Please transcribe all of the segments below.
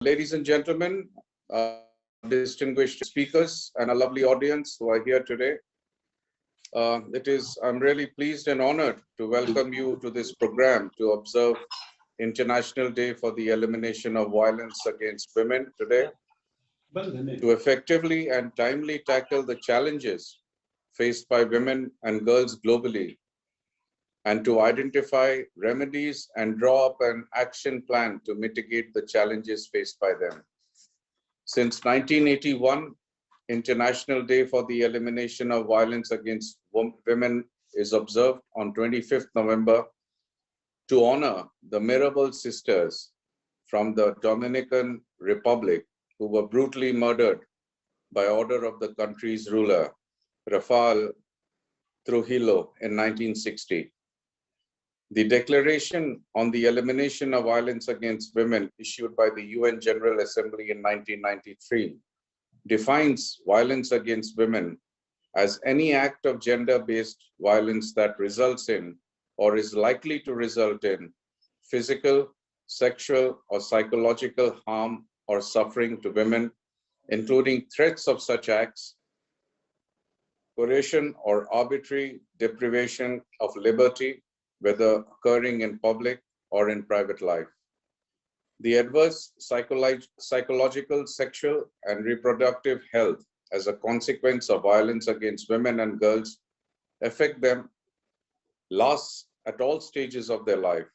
Ladies and gentlemen, distinguished speakers and a lovely audience who are here today. I'm really pleased and honored to welcome you to this program to observe International Day for the Elimination of Violence Against Women today, to effectively and timely tackle the challenges faced by women and girls globally, and to identify remedies and draw up an action plan to mitigate the challenges faced by them. Since 1981, International Day for the Elimination of Violence Against Women is observed on 25th November to honor the Mirabal sisters from the Dominican Republic who were brutally murdered by order of the country's ruler, Rafael Trujillo, in 1960. The Declaration on the Elimination of Violence Against Women, issued by the UN General Assembly in 1993, defines violence against women as any act of gender-based violence that results in or is likely to result in physical, sexual, or psychological harm or suffering to women, including threats of such acts, coercion or arbitrary deprivation of liberty, whether occurring in public or in private life. The adverse psychological, sexual, and reproductive health as a consequence of violence against women and girls affect them lasts at all stages of their life.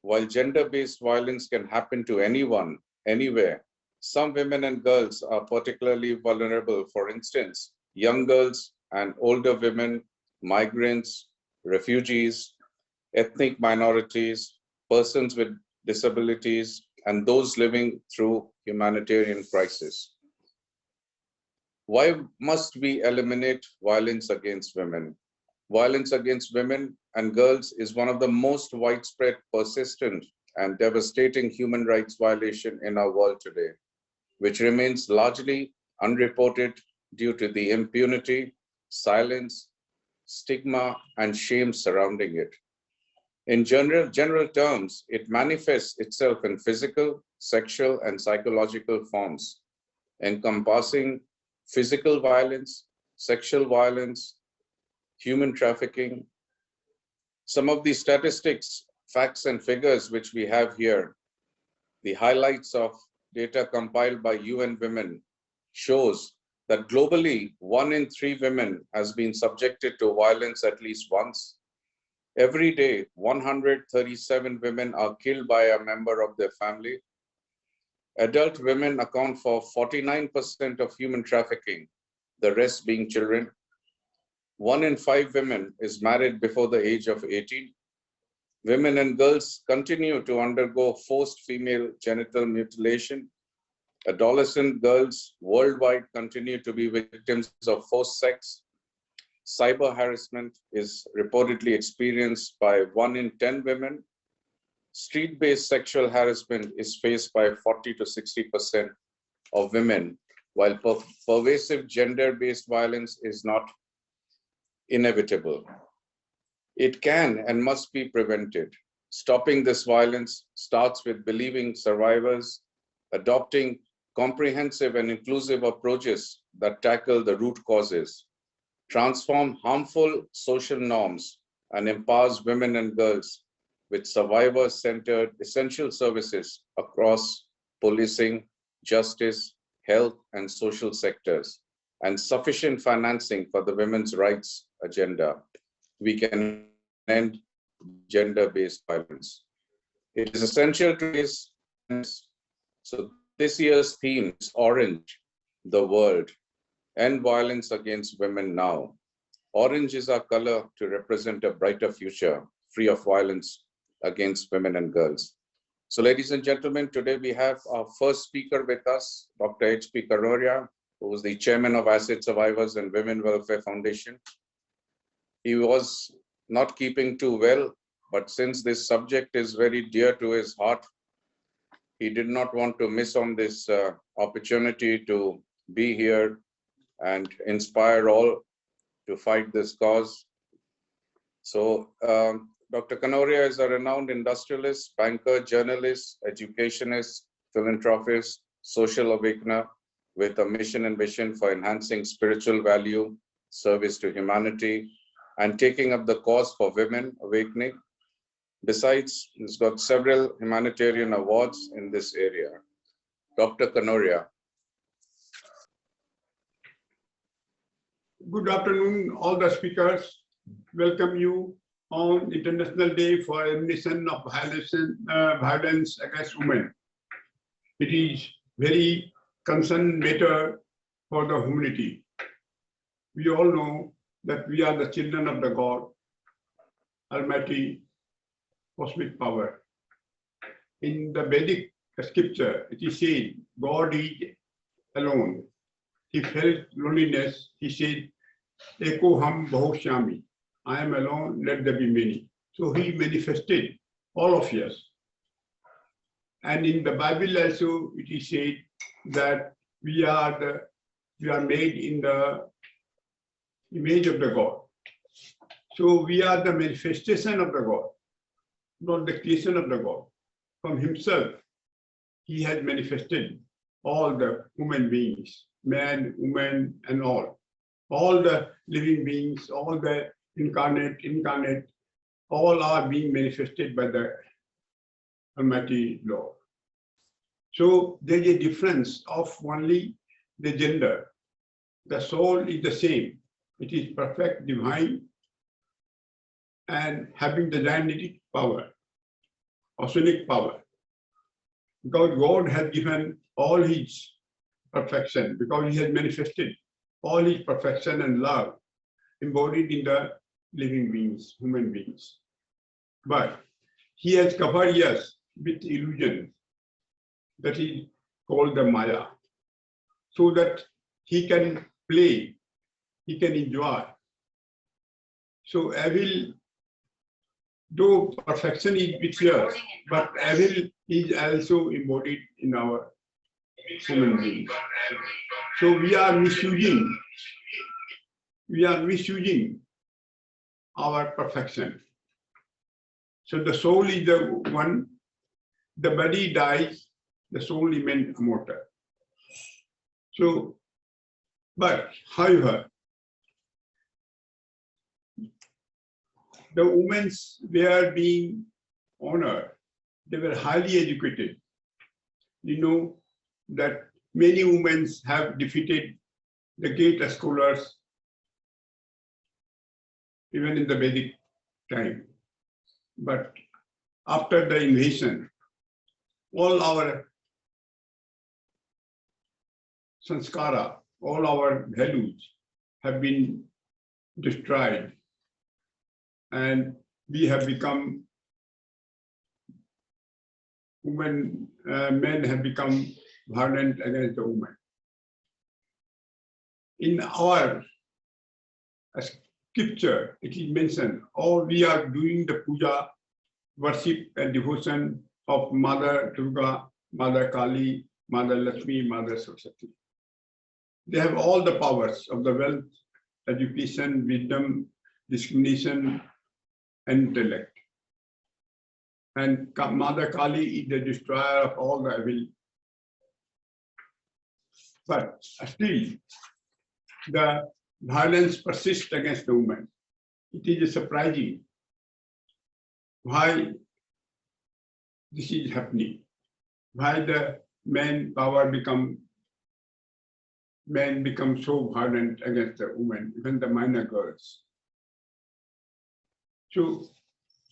While gender-based violence can happen to anyone, anywhere, some women and girls are particularly vulnerable. For instance, young girls and older women, migrants, refugees, ethnic minorities, persons with disabilities, and those living through humanitarian crisis. Why must we eliminate violence against women? Violence against women and girls is one of the most widespread, persistent, and devastating human rights violation in our world today, which remains largely unreported due to the impunity, silence, stigma, and shame surrounding it. In general terms, it manifests itself in physical, sexual, and psychological forms, encompassing physical violence, sexual violence, human trafficking. Some of the statistics, facts, and figures which we have here, the highlights of data compiled by UN Women, shows that globally, 1 in 3 women has been subjected to violence at least once. Every day, 137 women are killed by a member of their family. Adult women account for 49% of human trafficking, the rest being children. 1 in 5 women is married before the age of 18. Women and girls continue to undergo forced female genital mutilation. Adolescent girls worldwide continue to be victims of forced sex. Cyber harassment is reportedly experienced by 1 in 10 women. Street-based sexual harassment is faced by 40 to 60% of women, while pervasive gender-based violence is not inevitable. It can and must be prevented. Stopping this violence starts with believing survivors, adopting comprehensive and inclusive approaches that tackle the root causes, transform harmful social norms, and empowers women and girls with survivor-centered essential services across policing, justice, health, and social sectors, and sufficient financing for the women's rights agenda. We can end gender-based violence. It is essential to raise awareness. So this year's theme is Orange, the World. End violence against women now. Orange is our color to represent a brighter future, free of violence against women and girls. So ladies and gentlemen, today we have our first speaker with us, Dr. H.P. Kanoria, who is the chairman of ASWWF and Women Welfare Foundation. He was not keeping too well, but since this subject is very dear to his heart, he did not want to miss on this opportunity to be here and inspire all to fight this cause. So Dr. Kanoria is a renowned industrialist, banker, journalist, educationist, philanthropist, social awakener with a mission and vision for enhancing spiritual value, service to humanity, and taking up the cause for women awakening. Besides, he's got several humanitarian awards in this area. Dr. Kanoria. Good afternoon, all the speakers. Welcome you on International Day for Elimination of Violence Against Women. It is very concerned matter for the humanity. We all know that we are the children of the God, Almighty, cosmic power. In the Vedic scripture, it is said, God is alone. He felt loneliness. He said, Eko ham bahushyami. I am alone, let there be many. So he manifested all of us. And in the Bible also, it is said that we are made in the image of the God. So we are the manifestation of the God, not the creation of the God. From himself, he has manifested all the human beings, man, woman, and all the living beings, all the incarnate, all are being manifested by the Almighty Lord. So there is a difference of only the gender. The soul is the same. It is perfect, divine, and having the dynamic power, oceanic power. Because God has given all his perfection, because he has manifested all his perfection and love embodied in the living beings, human beings. But he has covered us with illusion that is called the Maya, so that he can play, he can enjoy. So evil, though perfection is with us, but evil is also embodied in our human beings. So we are misusing our perfection. So the soul is the one, the body dies, the soul remains immortal. So, but however, the women were being honored. They were highly educated. You know that many women have defeated the great scholars even in the Vedic time. But after the invasion, all our sanskara, all our values have been destroyed, and we have become women, men have become violent against the women. In our scripture, it is mentioned, all we are doing the puja, worship and devotion of Mother Durga, Mother Kali, Mother Lakshmi, Mother Saraswati. They have all the powers of the wealth, education, wisdom, discrimination, and intellect. And Mother Kali is the destroyer of all the evil. But still, the violence persists against the woman. It is surprising why this is happening, why the men become so violent against the women, even the minor girls. So,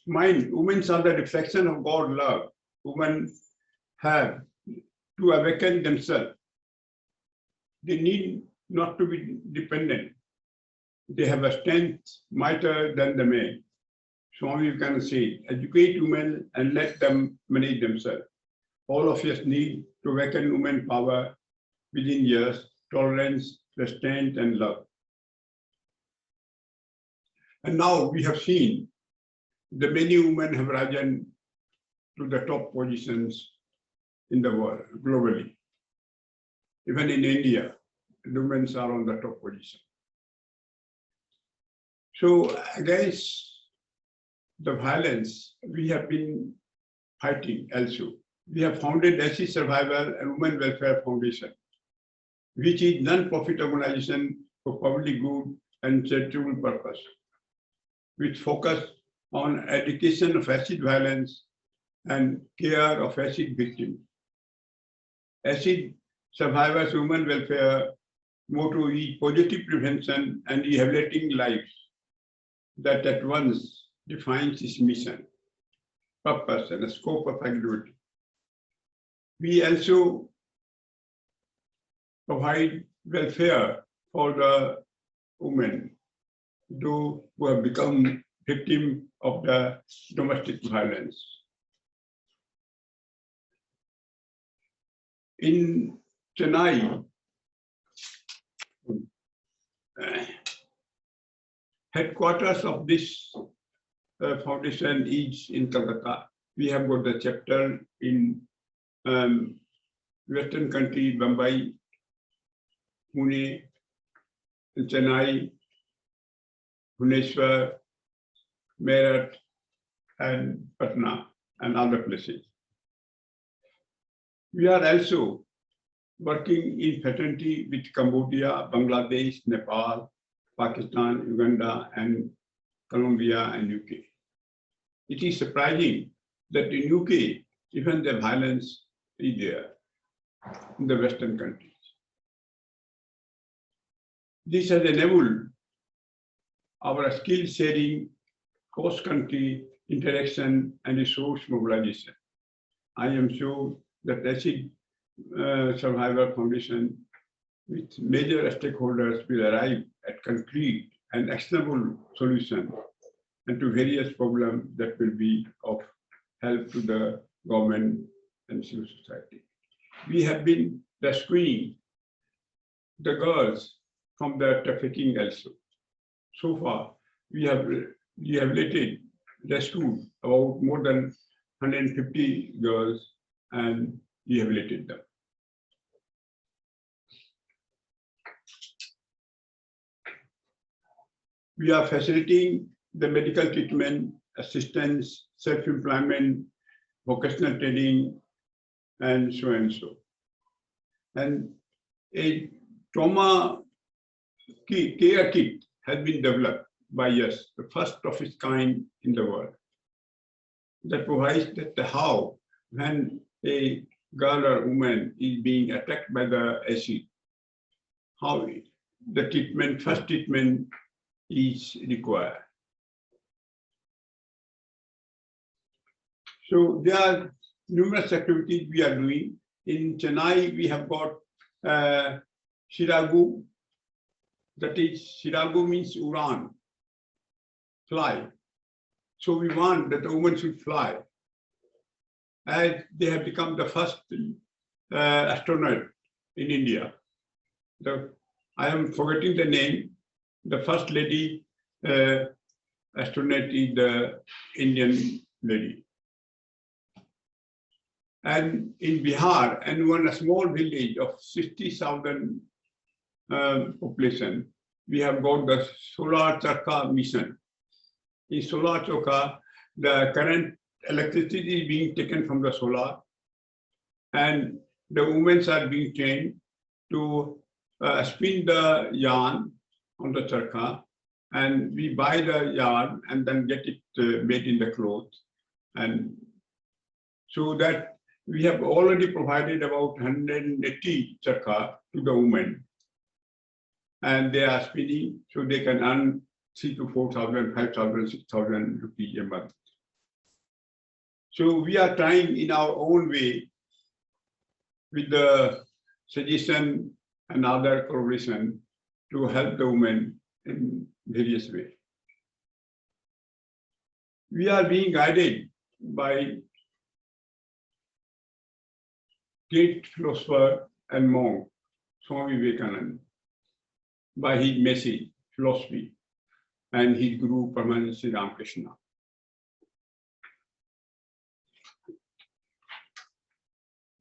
women are the reflection of God's love. Women have to awaken themselves. They need not to be dependent. They have a strength mightier than the men. So you can say, educate women and let them manage themselves. All of us need to awaken women power within us, tolerance, restraint, and love. And now we have seen that many women have risen to the top positions in the world, globally. Even in India, the women are on the top position. So against the violence, we have been fighting also. we have founded ASWWF Survival and Women Welfare Foundation, which is non-profit organization for public good and charitable purpose, which focus on education of acid violence and care of acid victims. Acid Survivors Women Welfare motto is positive prevention and rehabilitating lives. That at once defines its mission, purpose, and the scope of activity. We also provide welfare for the women who have become victims of the domestic violence. In Chennai, headquarters of this foundation is in Calcutta. We have got the chapter in Western country, Mumbai, Pune, Chennai, Bhubaneswar, Meerut, and Patna, and other places. We are also working in fraternity with Cambodia, Bangladesh, Nepal, Pakistan, Uganda, and Colombia, and UK. It is surprising that in UK, even the violence is there in the Western countries. This has enabled our skill sharing, cross-country interaction, and resource mobilization. I am sure that ASID Survivor Foundation with major stakeholders will arrive at concrete and actionable solutions and to various problems that will be of help to the government and civil society. We have been rescuing the girls from the trafficking also. So far, we have rescued about more than 150 girls and rehabilitated them. We are facilitating the medical treatment, assistance, self-employment, vocational training, and so and so. And a trauma care kit has been developed by us, the first of its kind in the world, that provides that how, when a girl or woman is being attacked by the acid, how the treatment, first treatment is required. So there are numerous activities we are doing. In Chennai, we have got Shiragu. That is, Shiragu means Uran, fly. So we want that the woman should fly, as they have become the first astronaut in India. I am forgetting the name. The first lady astronaut is the Indian lady. And in Bihar, and one a small village of 60,000 population, we have got the Solar Charkha mission. In Solar Charkha, the current electricity is being taken from the solar, and the women are being trained to spin the yarn on the charkha, and we buy the yarn and then get it made in the clothes. And so that we have already provided about 180 charkha to the women, and they are spinning, so they can earn 3,000 to 4,000, 5,000, 6,000 rupees a month. So we are trying in our own way with the suggestion and other collaboration to help the women in various ways. We are being guided by great philosopher and monk, Swami Vivekananda, by his message, philosophy, and his Guru Paramahansa Sri Ramakrishna.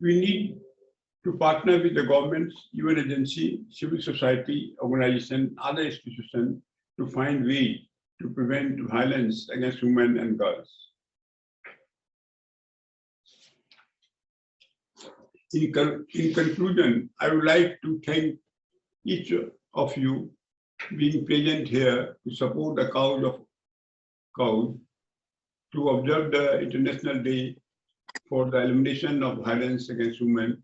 We need to partner with the governments, UN agency, civil society, organization, other institutions to find ways to prevent violence against women and girls. In conclusion, I would like to thank each of you being present here to support the cause of cows, to observe the International Day for the elimination of violence against women,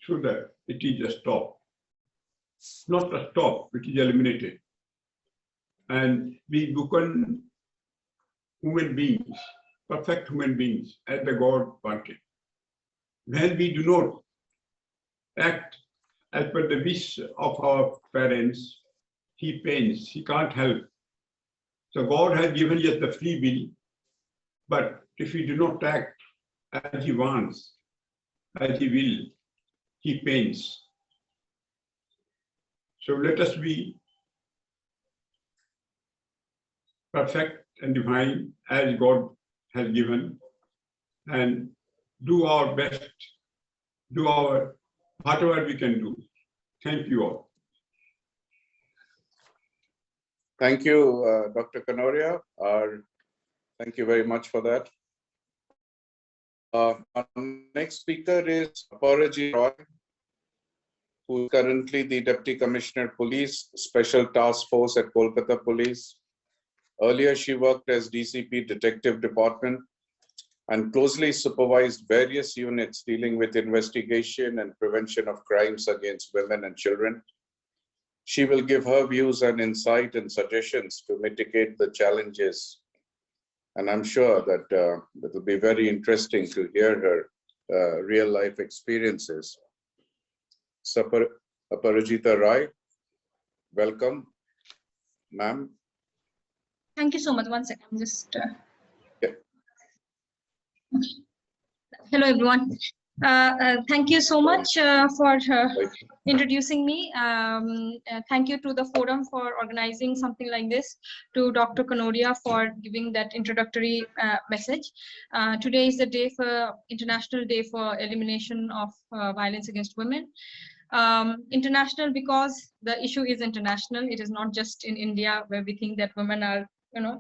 so that it is a stop. Not a stop, it is eliminated. And we become human beings, perfect human beings, as the God wanted. When we do not act as per the wish of our parents, he pains, he can't help. So God has given us the free will, but if we do not act as he wants, as he will, he pains. So let us be perfect and divine as God has given, and do our best, do our whatever we can do. Thank you all. Thank you, Dr. Kanoria. Thank you very much for that. Our next speaker is Aparajit Roy, who is currently the Deputy Commissioner Police, Special Task Force at Kolkata Police. Earlier, she worked as DCP Detective Department and closely supervised various units dealing with investigation and prevention of crimes against women and children. She will give her views and insight and suggestions to mitigate the challenges. And I'm sure that it will be very interesting to hear her real life experiences. So, Aparajita Roy, welcome, ma'am. Thank you so much. One second, I'm just. Hello, everyone. Thank you so much for introducing me. Thank you to the forum for organizing something like this, to Dr. Kanoria for giving that introductory message. Today is the day for International Day for Elimination of Violence Against Women. International because the issue is international. It is not just in India where we think that women are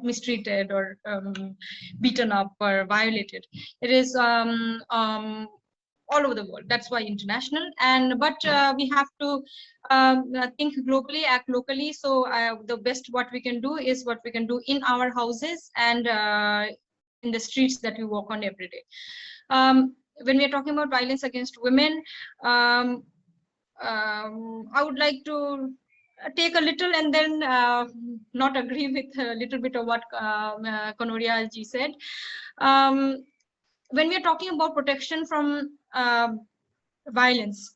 mistreated or beaten up or violated. It is all over the world. That's why international. But we have to think globally, act locally. So the best what we can do is what we can do in our houses and in the streets that we walk on every day. When we are talking about violence against women, I would like to take a little and then not agree with a little bit of what Kanoria ji said. When we are talking about protection from violence,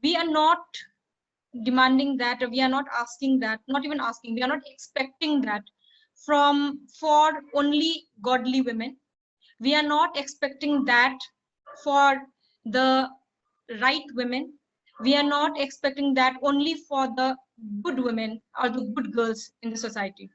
we are not demanding that, we are not asking that, not even asking, we are not expecting that for only godly women. We are not expecting that for the right women. We are not expecting that only for the good women or the good girls in the society.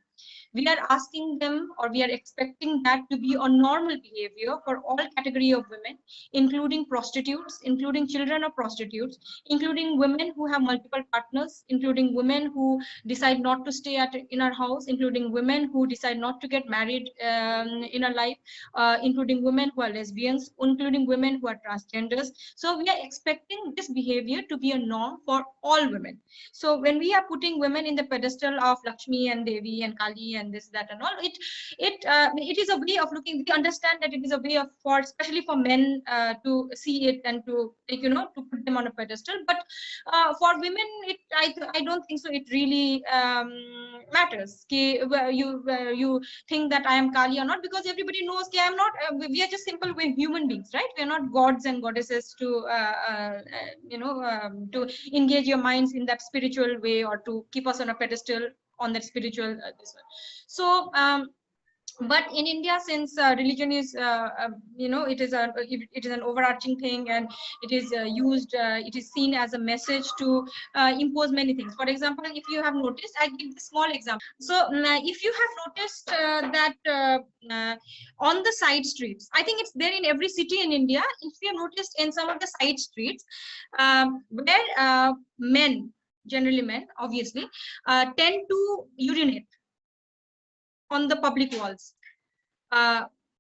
We are asking them, or we are expecting that to be a normal behavior for all category of women, including prostitutes, including children of prostitutes, including women who have multiple partners, including women who decide not to stay in our house, including women who decide not to get married in our life, including women who are lesbians, including women who are transgenders. So we are expecting this behavior to be a norm for all women. So when we are putting women in the pedestal of Lakshmi and Devi and Kali and this, that, and all, it is a way of looking. We understand that it is a way of, especially for men, to see it and to to put them on a pedestal. But for women, I don't think so. It really matters. You think that I am Kali or not, because everybody knows I am not. We are just simple human beings, right? We are not gods and goddesses to to engage your minds in that spiritual way or to keep us on a pedestal on that spiritual this one. So but in India, since religion is it is an overarching thing, and it is used, it is seen as a message to impose many things. For example, if you have noticed, I give a small example. So if you have noticed that on the side streets, I think it's there in every city in India. If you have noticed in some of the side streets where men, generally men, obviously, tend to urinate on the public walls.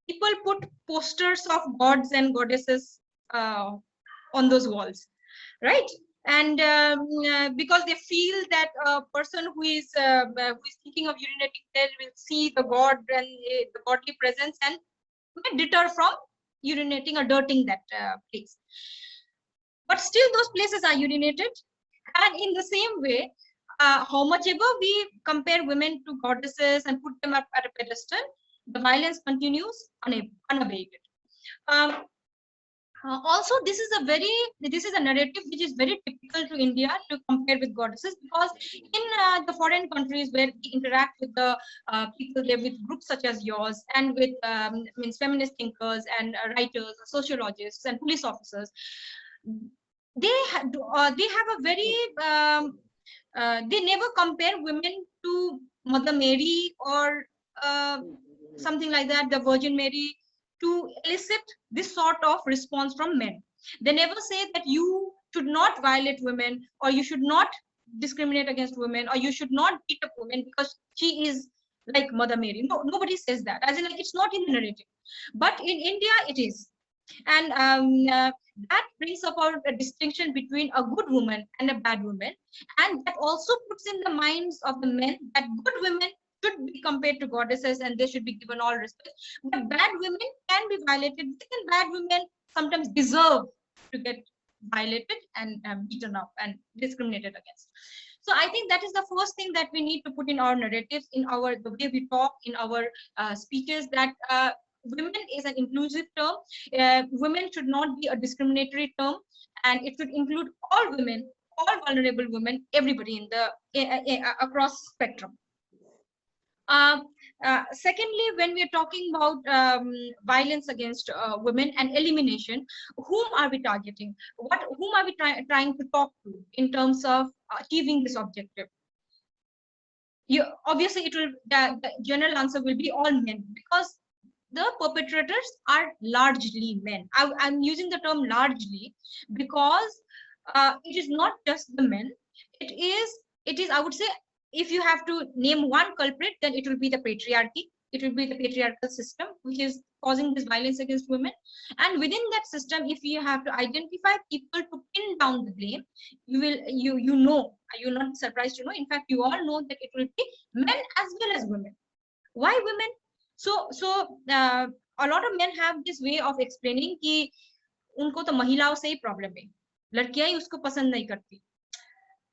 People put posters of gods and goddesses on those walls, right? And because they feel that a person who is thinking of urinating there will see the god and the godly presence and may deter from urinating or dirting that place. But still those places are urinated. And in the same way, how much ever we compare women to goddesses and put them up at a pedestal, the violence continues unabated. Also, this is a narrative which is very typical to India to compare with goddesses, because in the foreign countries where we interact with the people there, with groups such as yours, and with means feminist thinkers and writers, sociologists, and police officers, they have a very they never compare women to Mother Mary or something like that, the Virgin Mary, to elicit this sort of response from men. They never say that you should not violate women, or you should not discriminate against women, or you should not beat up women because she is like Mother Mary. No, nobody says that. As in, like, it's not in the narrative. But in India, it is. And that brings about a distinction between a good woman and a bad woman. And that also puts in the minds of the men that good women should be compared to goddesses and they should be given all respect. But bad women can be violated, and bad women sometimes deserve to get violated and beaten up and discriminated against. So I think that is the first thing that we need to put in our narratives, in the way we talk, in our speeches, that women is an inclusive term. Women should not be a discriminatory term, and it should include all women, all vulnerable women, everybody in the across spectrum. Secondly, when we are talking about violence against women and elimination, whom are we targeting? Whom are we trying to talk to in terms of achieving this objective? Obviously, the general answer will be all men, because the perpetrators are largely men. I'm using the term largely because it is not just the men. It is, I would say, if you have to name one culprit, then it will be the patriarchy. It will be the patriarchal system which is causing this violence against women. And within that system, if you have to identify people to pin down the blame, you're not surprised to know. In fact, you all know that it will be men as well as women. Why women? So a lot of men have this way of explaining कि उनको तो महिलाओं से ही problem है, लड़कियां ही उसको पसंद नहीं करती.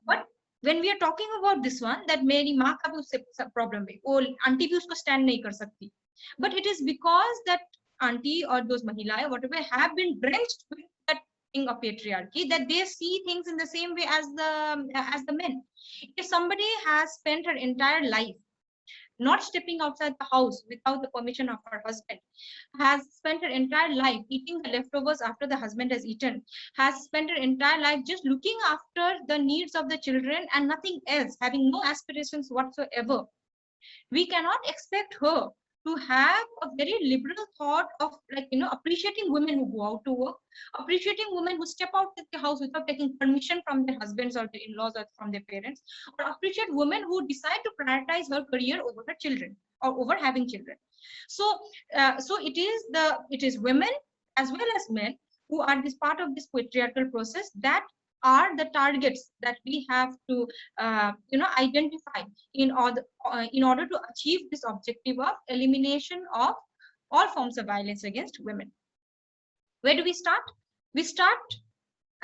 But when we are talking about this one, that मेरी माँ का भी उससे प्रॉब्लम है, वो आंटी भी उसको स्टैंड नहीं कर सकती. But it is because that auntie or those महिलाएं, whatever, have been drenched with that thing of patriarchy, that they see things in the same way as the men. If somebody has spent her entire life not stepping outside the house without the permission of her husband, has spent her entire life eating the leftovers after the husband has eaten, has spent her entire life just looking after the needs of the children and nothing else, having no aspirations whatsoever, we cannot expect her to have a very liberal thought of, like, appreciating women who go out to work, appreciating women who step out of the house without taking permission from their husbands or their in-laws or from their parents, or appreciate women who decide to prioritize her career over her children or over having children. So it is women as well as men who are this part of this patriarchal process that are the targets that we have to identify in order to achieve this objective of elimination of all forms of violence against women. Where do we start? We start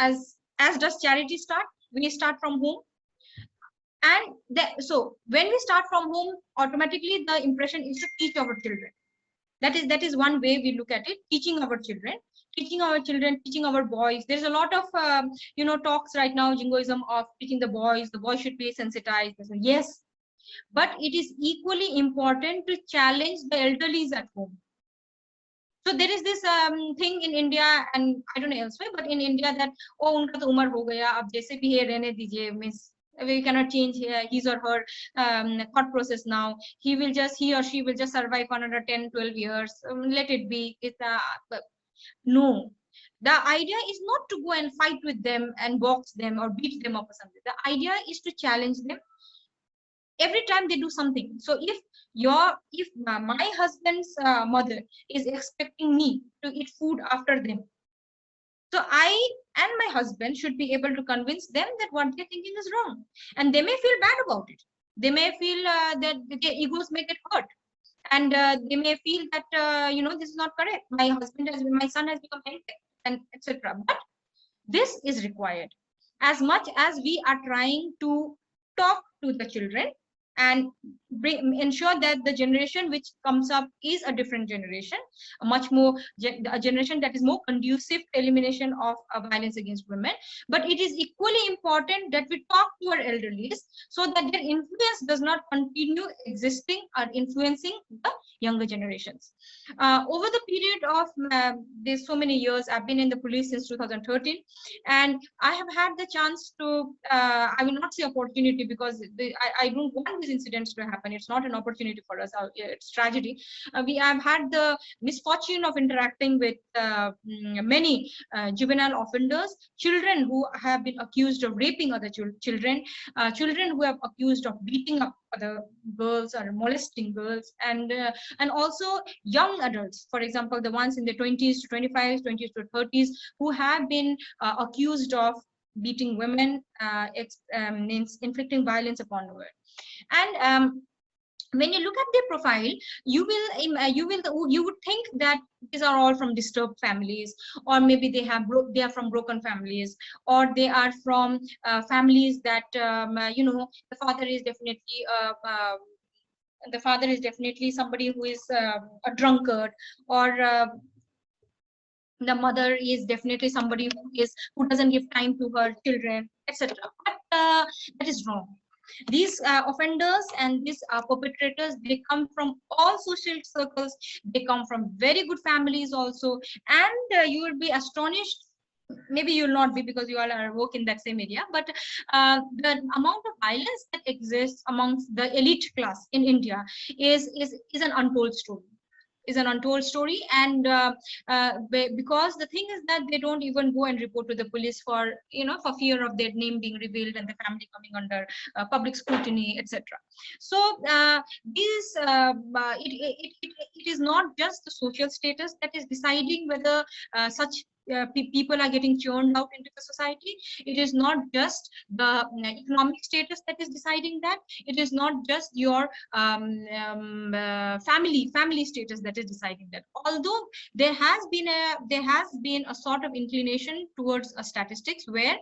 as does charity start? We start from home. And so when we start from home, automatically the impression is to teach our children. That is one way we look at it, teaching our children, teaching our boys. There's a lot of talks right now, jingoism, of teaching the boys should be sensitized. Yes, but it is equally important to challenge the elderlies at home. So there is this thing in India, and I don't know elsewhere, but in India, that unka to umar ho gaya, ab jaise bhi hai rehne dijiye, means we cannot change his or her thought process now. He or she will just survive for another 10-12 years. Let it be. No, the idea is not to go and fight with them and box them or beat them up or something. The idea is to challenge them every time they do something. So if my husband's mother is expecting me to eat food after them, So I and my husband should be able to convince them that what they're thinking is wrong, and they may feel bad about it. They may feel that their egos may get hurt, and they may feel that this is not correct. My son has become healthy, and etc. But this is required. As much as we are trying to talk to the children and ensure that the generation which comes up is a different generation, a generation that is more conducive to elimination of violence against women. But it is equally important that we talk to our elderlies so that their influence does not continue existing or influencing the younger generations. Over the period of there's so many years, I've been in the police since 2013, and I have had the chance to, I will not say opportunity, because I don't want these incidents to happen. It's not an opportunity for us. It's tragedy. We have had the misfortune of interacting with many juvenile offenders, children who have been accused of raping other children, children who have accused of beating up other girls or molesting girls, and also young adults, for example, the ones in their 20s to 25s, 20s to 30s, who have been accused of beating women, inflicting violence upon women. And when you look at their profile, you would think that these are all from disturbed families, or maybe they are from broken families, or they are from families that the father is definitely somebody who is a drunkard, or the mother is definitely somebody who doesn't give time to her children, etc. But that is wrong. These offenders and these perpetrators, they come from all social circles. They come from very good families also, and you will be astonished. Maybe you will not be, because you all are work in that same area, but the amount of violence that exists amongst the elite class in India is an untold story. And because the thing is that they don't even go and report to the police for fear of their name being revealed and the family coming under public scrutiny, etc. So it is not just the social status that is deciding whether such people are getting churned out into the society. It is not just the economic status that is deciding that. It is not just your family status that is deciding that. Although there has been a sort of inclination towards statistics where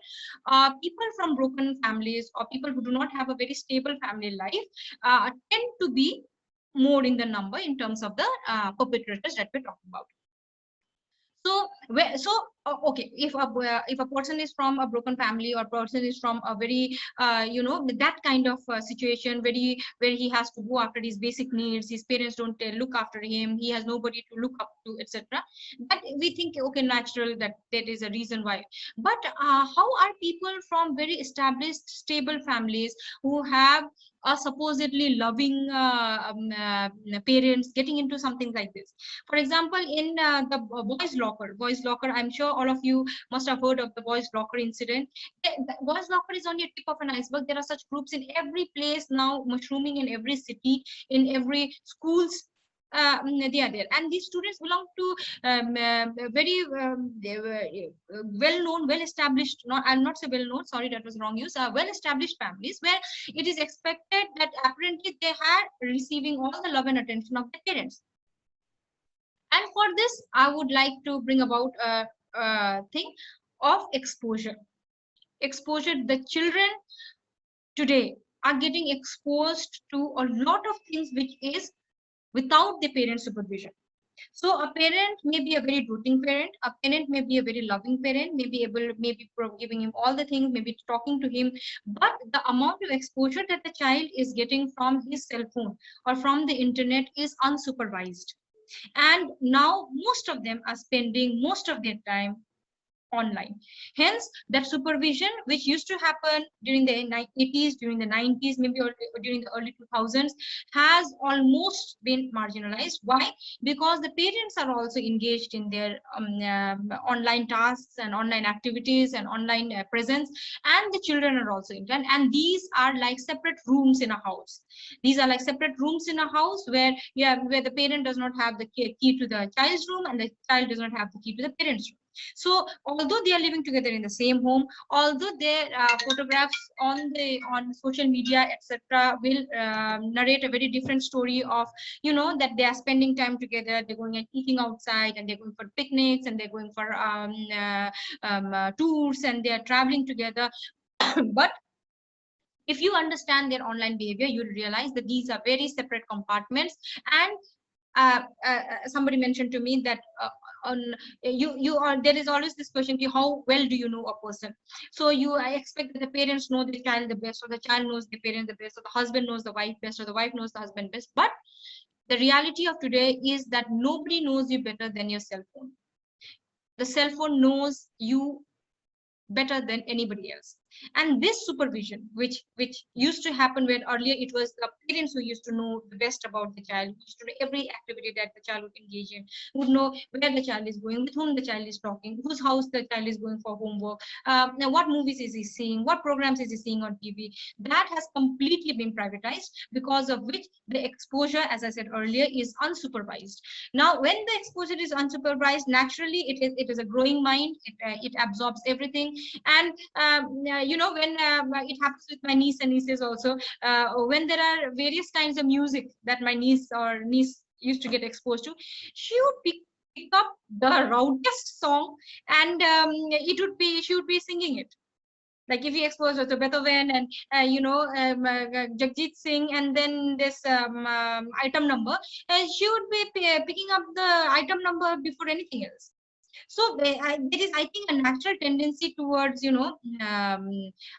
people from broken families or people who do not have a very stable family life tend to be more in the number in terms of the perpetrators that we're talking about. So okay, if a person is from a broken family, or person is from a very that kind of situation where he has to go after his basic needs, his parents don't look after him, he has nobody to look up to, etc., that we think, okay, natural, that is a reason why. But how are people from very established, stable families who have supposedly loving parents getting into something like this? For example, in the boys locker, I'm sure all of you must have heard of the boys locker incident. The boys locker is only a tip of an iceberg. There are such groups in every place now, mushrooming in every city, in every schools. They are there, and these students belong to very well-known, well-established, I'll not say well-known, sorry, that was wrong use, well-established families, where it is expected that apparently they are receiving all the love and attention of their parents. And for this, I would like to bring about a thing of exposure. The children today are getting exposed to a lot of things which is without the parent's supervision. So a parent may be a very doting parent, a parent may be a very loving parent, maybe giving him all the things, maybe talking to him, but the amount of exposure that the child is getting from his cell phone or from the internet is unsupervised. And now most of them are spending most of their time online. Hence, that supervision which used to happen during the 80s, during the 90s, maybe during the early 2000s, has almost been marginalized. Why? Because the parents are also engaged in their online tasks and online activities and online presence, and the children are also in. And these are like separate rooms in a house. These are like separate rooms in a house where the parent does not have the key to the child's room, and the child does not have the key to the parent's room. So although they are living together in the same home, although their photographs on social media, etc., will narrate a very different story of, that they are spending time together, they're going and eating outside, and they're going for picnics, and they're going for tours, and they are traveling together. But if you understand their online behavior, you'll realize that these are very separate compartments. And somebody mentioned to me that there is always this question, how well do you know a person? So I expect that the parents know the child the best, or the child knows the parent the best, or the husband knows the wife best, or the wife knows the husband best. But the reality of today is that nobody knows you better than your cell phone. The cell phone knows you better than anybody else. And this supervision, which used to happen when earlier it was the parents who used to know the best about the child, used to know every activity that the child would engage in, would know where the child is going, with whom the child is talking, whose house the child is going for homework, now what movies is he seeing, what programs is he seeing on TV. That has completely been privatized, because of which the exposure, as I said earlier, is unsupervised. Now when the exposure is unsupervised, naturally it is a growing mind, it absorbs everything. And when it happens with my niece and nieces also, when there are various kinds of music that my niece used to get exposed to, she would pick up the rowdiest song, and she would be singing it. Like if you expose her to Beethoven and Jagjit Singh, and then this item number, she would be picking up the item number before anything else. So there is, I think, a natural tendency towards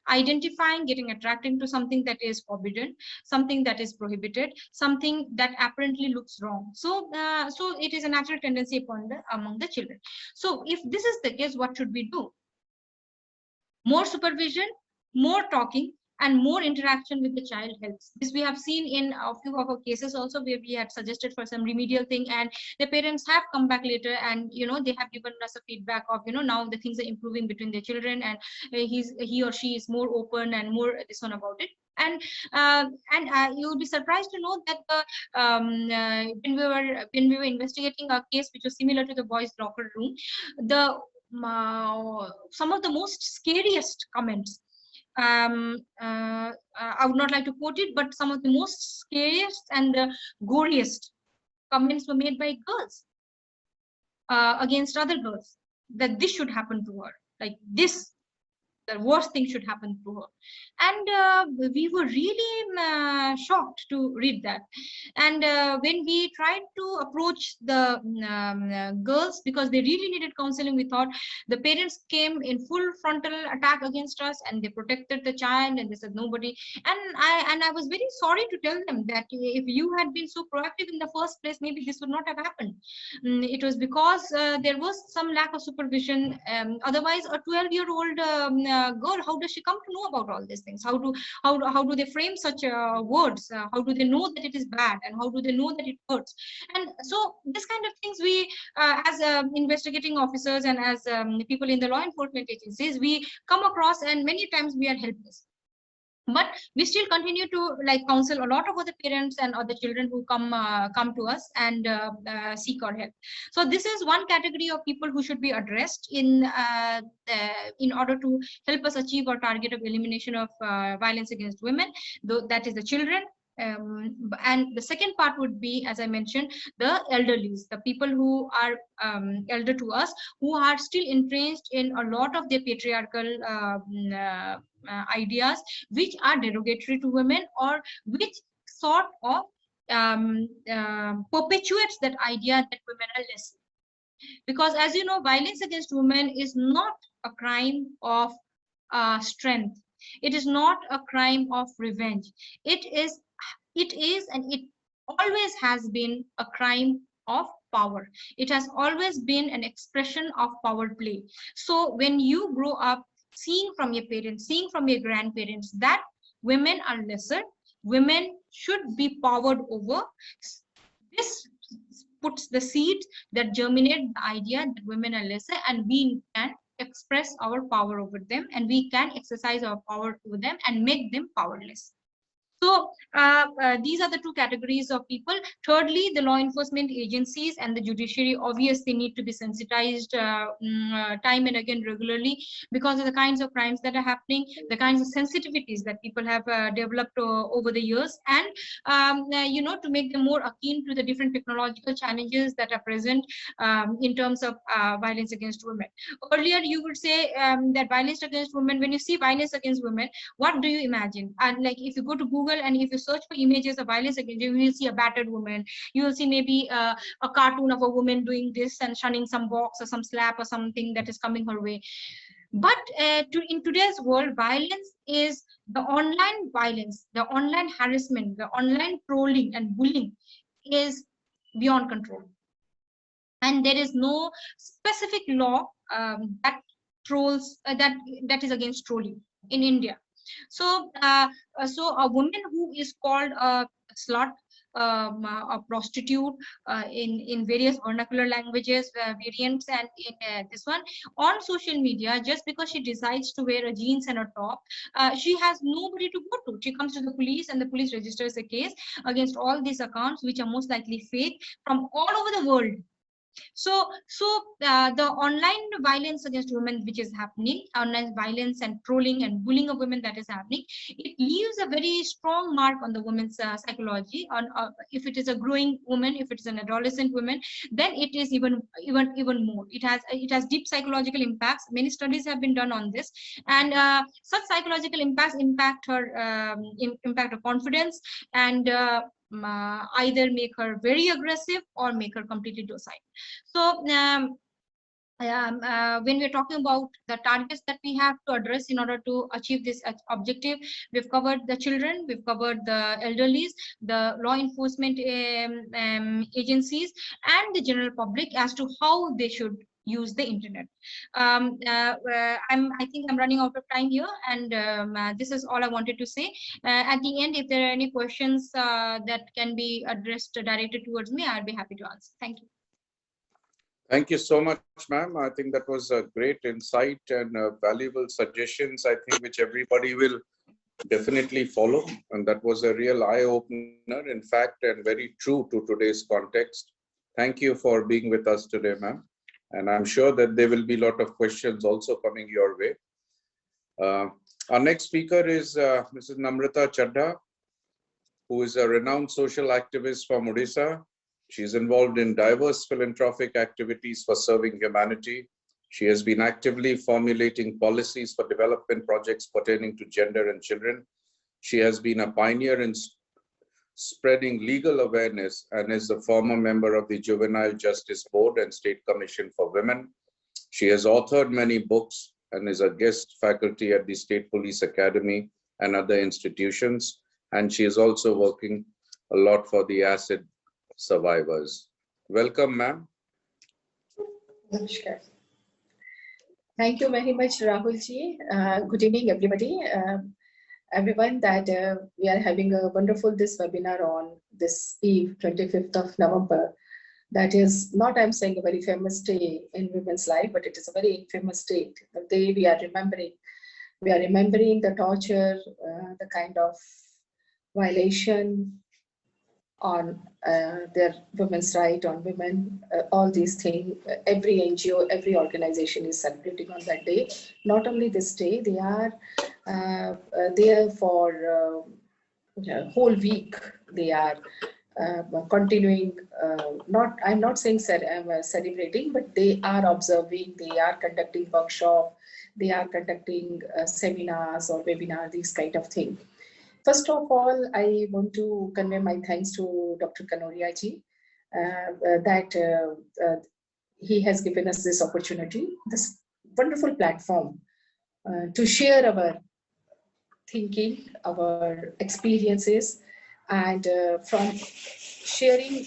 identifying, getting attracted to something that is forbidden, something that is prohibited, something that apparently looks wrong. So so it is a natural tendency among the children. So if this is the case, what should we do? More supervision, more talking, and more interaction with the child helps. This we have seen in a few of our cases also, where we had suggested for some remedial thing, and the parents have come back later, and they have given us a feedback of now the things are improving between their children, and he or she is more open and more this one about it. And you'll be surprised to know that when we were investigating a case which was similar to the boys' locker room, some of the most scariest comments, I would not like to quote it, but some of the most scariest and the goriest comments were made by girls against other girls, that this should happen to her, like this, the worst thing should happen to her. And we were really shocked to read that. And when we tried to approach the girls, because they really needed counseling, we thought the parents came in full frontal attack against us, and they protected the child, and they said nobody. And I was very sorry to tell them that if you had been so proactive in the first place, maybe this would not have happened. It was because there was some lack of supervision. Otherwise, a 12-year-old girl, how does she come to know about all these things? How do they frame such words? How do they know that it is bad, and how do they know that it hurts? And so this kind of things, we as investigating officers and as people in the law enforcement agencies, we come across, and many times we are helpless. But we still continue to counsel a lot of other parents and other children who come to us and seek our help. So this is one category of people who should be addressed in order to help us achieve our target of elimination of violence against women. Though that is the children. And the second part would be, as I mentioned, the elderlies, the people who are elder to us, who are still entrenched in a lot of their patriarchal ideas, which are derogatory to women, or which sort of perpetuates that idea that women are less. Because as you know, violence against women is not a crime of strength. It is not a crime of revenge. It is and it always has been a crime of power. It has always been an expression of power play. So when you grow up seeing from your parents, seeing from your grandparents that women are lesser, women should be powered over, this puts the seed that germinate the idea that women are lesser, and we can express our power over them, and we can exercise our power over them and make them powerless. So these are the two categories of people. Thirdly, the law enforcement agencies and the judiciary obviously need to be sensitized time and again regularly, because of the kinds of crimes that are happening, the kinds of sensitivities that people have developed over the years, and to make them more akin to the different technological challenges that are present in terms of violence against women. Earlier, you would say that violence against women, when you see violence against women, what do you imagine? And like, if you go to Google and if you search for images of violence against women, you will see a battered woman. You will see maybe a cartoon of a woman doing this and shunning some box or some slap or something that is coming her way. But in today's world, violence is the online violence, the online harassment, the online trolling and bullying is beyond control. And there is no specific law that trolls that is against trolling in India. So so a woman who is called a slut, a prostitute, in various vernacular languages, variants, and in this one on social media, just because she decides to wear a jeans and a top, she has nobody to go to. She comes to the police, and the police registers a case against all these accounts, which are most likely fake, from all over the world. So the online violence against women which is happening, online violence and trolling and bullying of women that is happening, it leaves a very strong mark on the woman's psychology. On if it is a growing woman, if it is an adolescent woman, then it is even more. It has deep psychological impacts. Many studies have been done on this, and such psychological impacts impact her confidence, and either make her very aggressive or make her completely docile. So when we're talking about the targets that we have to address in order to achieve this objective, we've covered the children, we've covered the elderly, the law enforcement agencies, and the general public as to how they should use the internet. I think I'm running out of time here, and this is all I wanted to say. At the end, if there are any questions that can be addressed directed towards me, I'll be happy to answer. Thank you. Thank you so much, ma'am. I think that was a great insight and valuable suggestions, I think, which everybody will definitely follow. And that was a real eye-opener, in fact, and very true to today's context. Thank you for being with us today, ma'am. And I'm sure that there will be a lot of questions also coming your way. Our next speaker is Mrs. Namrata Chadha, who is a renowned social activist from Odisha. She is involved in diverse philanthropic activities for serving humanity. She has been actively formulating policies for development projects pertaining to gender and children. She has been a pioneer in spreading legal awareness and is a former member of the Juvenile Justice Board and State Commission for Women. She has authored many books and is a guest faculty at the State Police Academy and other institutions. And she is also working a lot for the acid survivors. Welcome, ma'am. Namaskar. Thank you very much, Rahulji. Good evening, everybody. Everyone, that we are having a wonderful this webinar on this eve, 25th of November. That is not, I'm saying, a very famous day in women's life, but it is a very infamous day. The day we are remembering the torture, the kind of violation on their women's right, on women, all these things. Every NGO, every organization is celebrating on that day. Not only this day, they are there for a whole week. They are continuing, I'm not saying celebrating, but they are observing, they are conducting workshops, they are conducting seminars or webinars, these kind of things. First of all, I want to convey my thanks to Dr. Kanoria ji that he has given us this opportunity, this wonderful platform to share our thinking, our experiences, and from sharing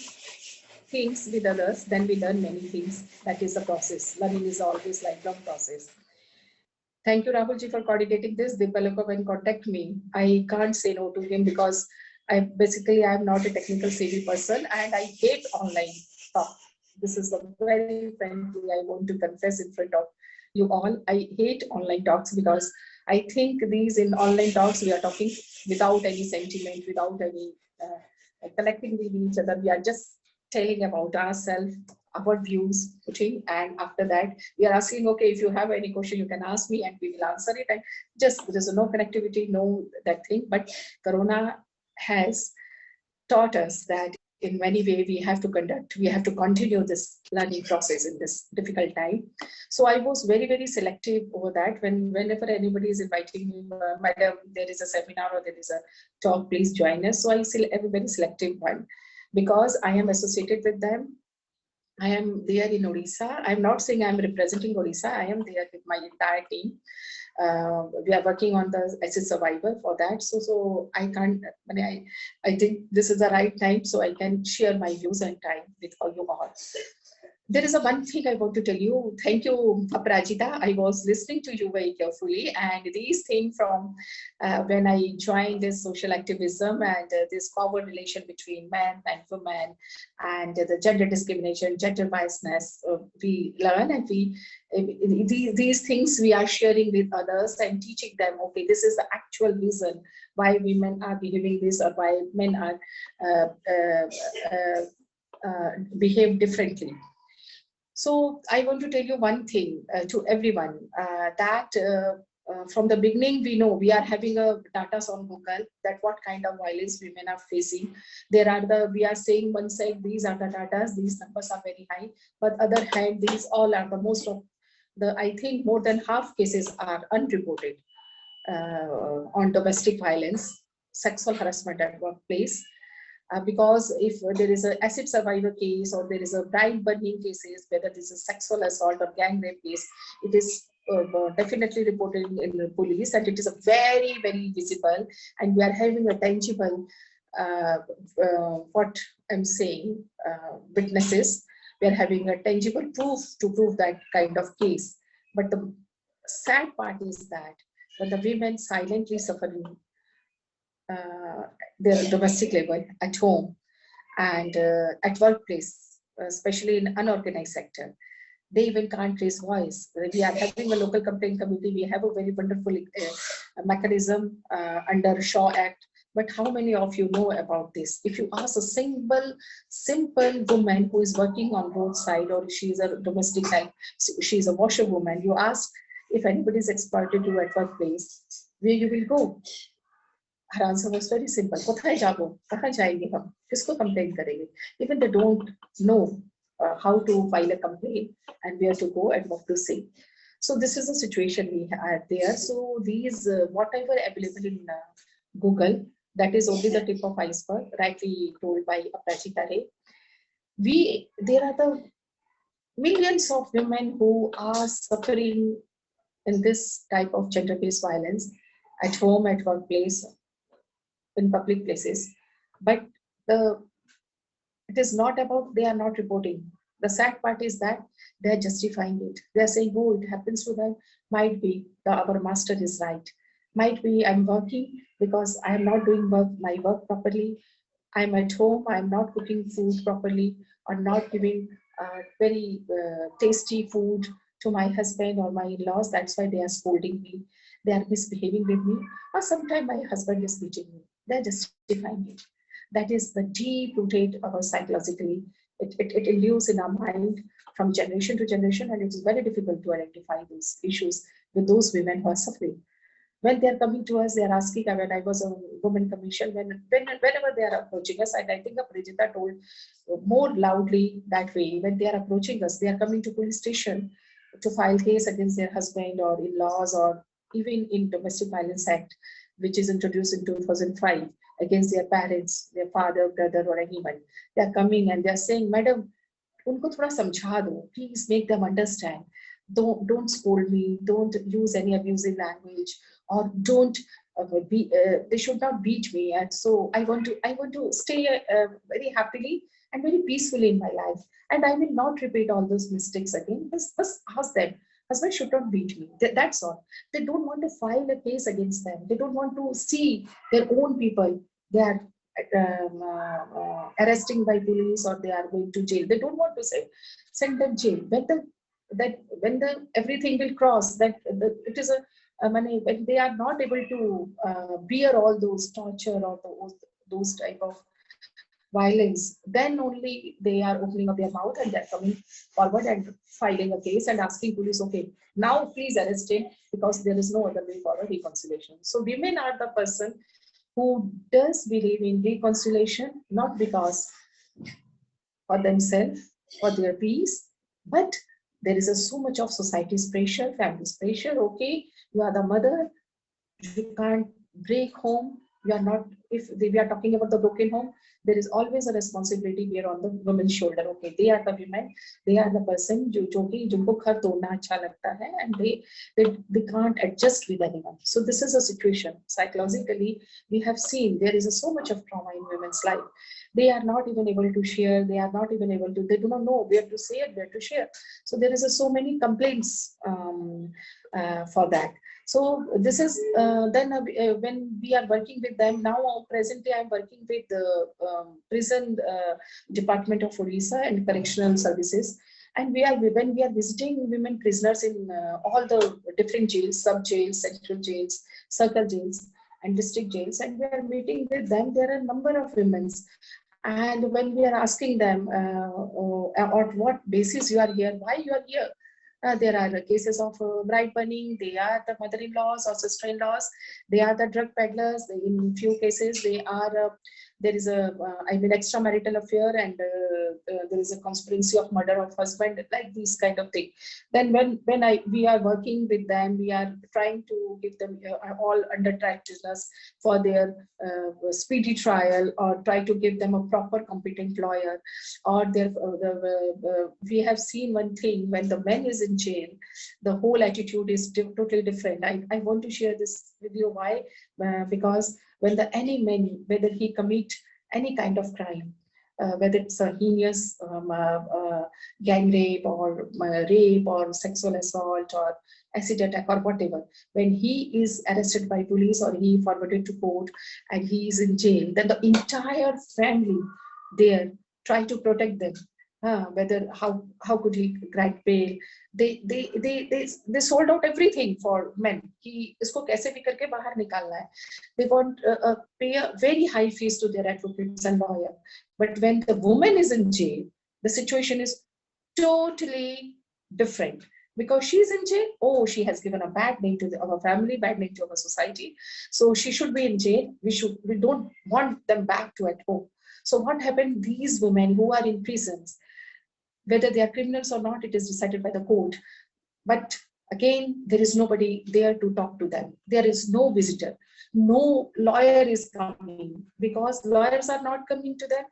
things with others, then we learn many things. That is the process. Learning is always lifelong process. Thank you, Rahulji, for coordinating this. Developer, when contact me, I can't say no to him because I'm not a technical savvy person and I hate online talk. This is the very frankly I want to confess in front of you all. I hate online talks because I think these in online talks we are talking without any sentiment, without any connecting with each other. We are just telling about ourselves, our views, putting, and after that we are asking, okay, if you have any question, you can ask me and we will answer it. And just there's no connectivity, no that thing. But Corona has taught us that in many ways we have to continue this learning process in this difficult time. So I was very, very selective over that. Whenever anybody is inviting me, madam, there is a seminar or there is a talk, please join us. So I am a very selective one because I am associated with them. I am there in Odisha. I'm not saying I'm representing Odisha. I am there with my entire team. We are working on the ASWWF for that. So I can't, I think this is the right time, so I can share my views and time with all you all. There is a one thing I want to tell you. Thank you, Aparajita. I was listening to you very carefully, and these things from when I joined this social activism and this power relation between men and women and the gender discrimination, gender biasness, we learn, and these things we are sharing with others and teaching them, okay, this is the actual reason why women are behaving this or why men are behave differently. So I want to tell you one thing to everyone that from the beginning, we know we are having a data on Google that what kind of violence women are facing. We are saying one side, these are the data, these numbers are very high, but other hand, these all are the most of the, I think more than half cases are unreported on domestic violence, sexual harassment at workplace. Because if there is an acid survivor case or there is a bride burning cases, whether this is sexual assault or gang rape case, it is definitely reported in the police, and it is a very, very visible, and we are having a tangible, what I'm saying, witnesses. We are having a tangible proof to prove that kind of case. But the sad part is that when the women silently suffering their domestic level at home and at workplace, especially in unorganized sector, they even can't raise voice. We are having a local complaint committee. We have a very wonderful mechanism under Shaw Act. But how many of you know about this? If you ask a simple woman who is working on both sides, or she is a domestic help, she is a washerwoman, you ask if anybody is exploited you at workplace, where you will go? Her answer was very simple. कोথায় जाबो? कहाँ जाएंगे हम? किसको complain करेंगे? Even they don't know how to file a complaint and where to go and what to say. So this is the situation we had there. So these whatever available in Google, that is only the tip of iceberg, rightly told by Aparajita Ray. There are the millions of women who are suffering in this type of gender-based violence at home, at workplace, in public places, but it is not about they are not reporting. The sad part is that they are justifying it. They are saying, oh, it happens to them. Might be our master is right. Might be I'm working because I am not doing my work properly. I'm at home. I'm not cooking food properly, or not giving very tasty food to my husband or my in-laws. That's why they are scolding me. They are misbehaving with me. Or sometimes my husband is beating me. They're justifying it. That is the deep-rooted psychologically. It lives in our mind from generation to generation, and it is very difficult to identify those issues with those women who are suffering. When they are coming to us, they are asking, when I was a woman commission, whenever they are approaching us, and I think Aparajita told more loudly that way, when they are approaching us, they are coming to police station to file case against their husband or in-laws, or even in Domestic Violence Act, which is introduced in 2005, against their parents, their father, brother, or anyone. They are coming and they are saying, Madam, unko thoda samjha do, please make them understand. Don't scold me, don't use any abusive language, or don't they should not beat me. And so I want to stay very happily and very peacefully in my life, and I will not repeat all those mistakes again. Just ask them. Husband should not beat me. That's all. They don't want to file a case against them. They don't want to see their own people. They are arresting by police, or they are going to jail. They don't want to send them jail. When the that when everything will cross, that it is when they are not able to bear all those torture or those type of violence, then only they are opening up their mouth and they're coming forward and filing a case and asking police, okay, now please arrest him, because there is no other way for a reconciliation. So women are the person who does believe in reconciliation, not because for themselves, for their peace, but there is so much of society's pressure, family's pressure. Okay, you are the mother, you can't break home. You are not, if we are talking about the broken home, there is always a responsibility here on the woman's shoulder. Okay, they are the women, they are the person जिनको घर तोड़ना अच्छा लगता है, and they can't adjust with anyone. So this is a situation. Psychologically, we have seen there is so much of trauma in women's life. They are not even able to share. They are not even able to. They do not know where to say it, where to share. So there is so many complaints for that. So this is when we are working with them now. Presently, I am working with the prison department of Odisha and correctional services, and when we are visiting women prisoners in all the different jails, sub jails, central jails, circle jails, and district jails, and we are meeting with them. There are a number of women, and when we are asking them on what basis you are here, why you are here. There are cases of bride burning, they are the mother-in-laws or sister-in-laws, they are the drug peddlers, in few cases they are, there is extramarital affair, and there is a conspiracy of murder of husband, like these kind of thing. Then when we are working with them, we are trying to give them all under practitioners for their speedy trial, or try to give them a proper competent lawyer, or we have seen one thing: when the man is in jail, the whole attitude is totally different. I want to share this with you. Why? Because when any man, whether he commit any kind of crime, whether it's a heinous gang rape or rape or sexual assault or acid attack or whatever, when he is arrested by police or he forwarded to court and he is in jail, then the entire family there try to protect them. Whether how could he grant bail? They sold out everything for men. कि इसको कैसे भी करके बाहर निकालना है. They want pay a very high fees to their advocates and lawyer. But when the woman is in jail, the situation is totally different. Because she's in jail, oh, she has given a bad name to our family, bad name to our society. So she should be in jail. We don't want them back to at home. So what happened? These women who are in prisons, whether they are criminals or not, it is decided by the court. But again, there is nobody there to talk to them. There is no visitor. No lawyer is coming, because lawyers are not coming to them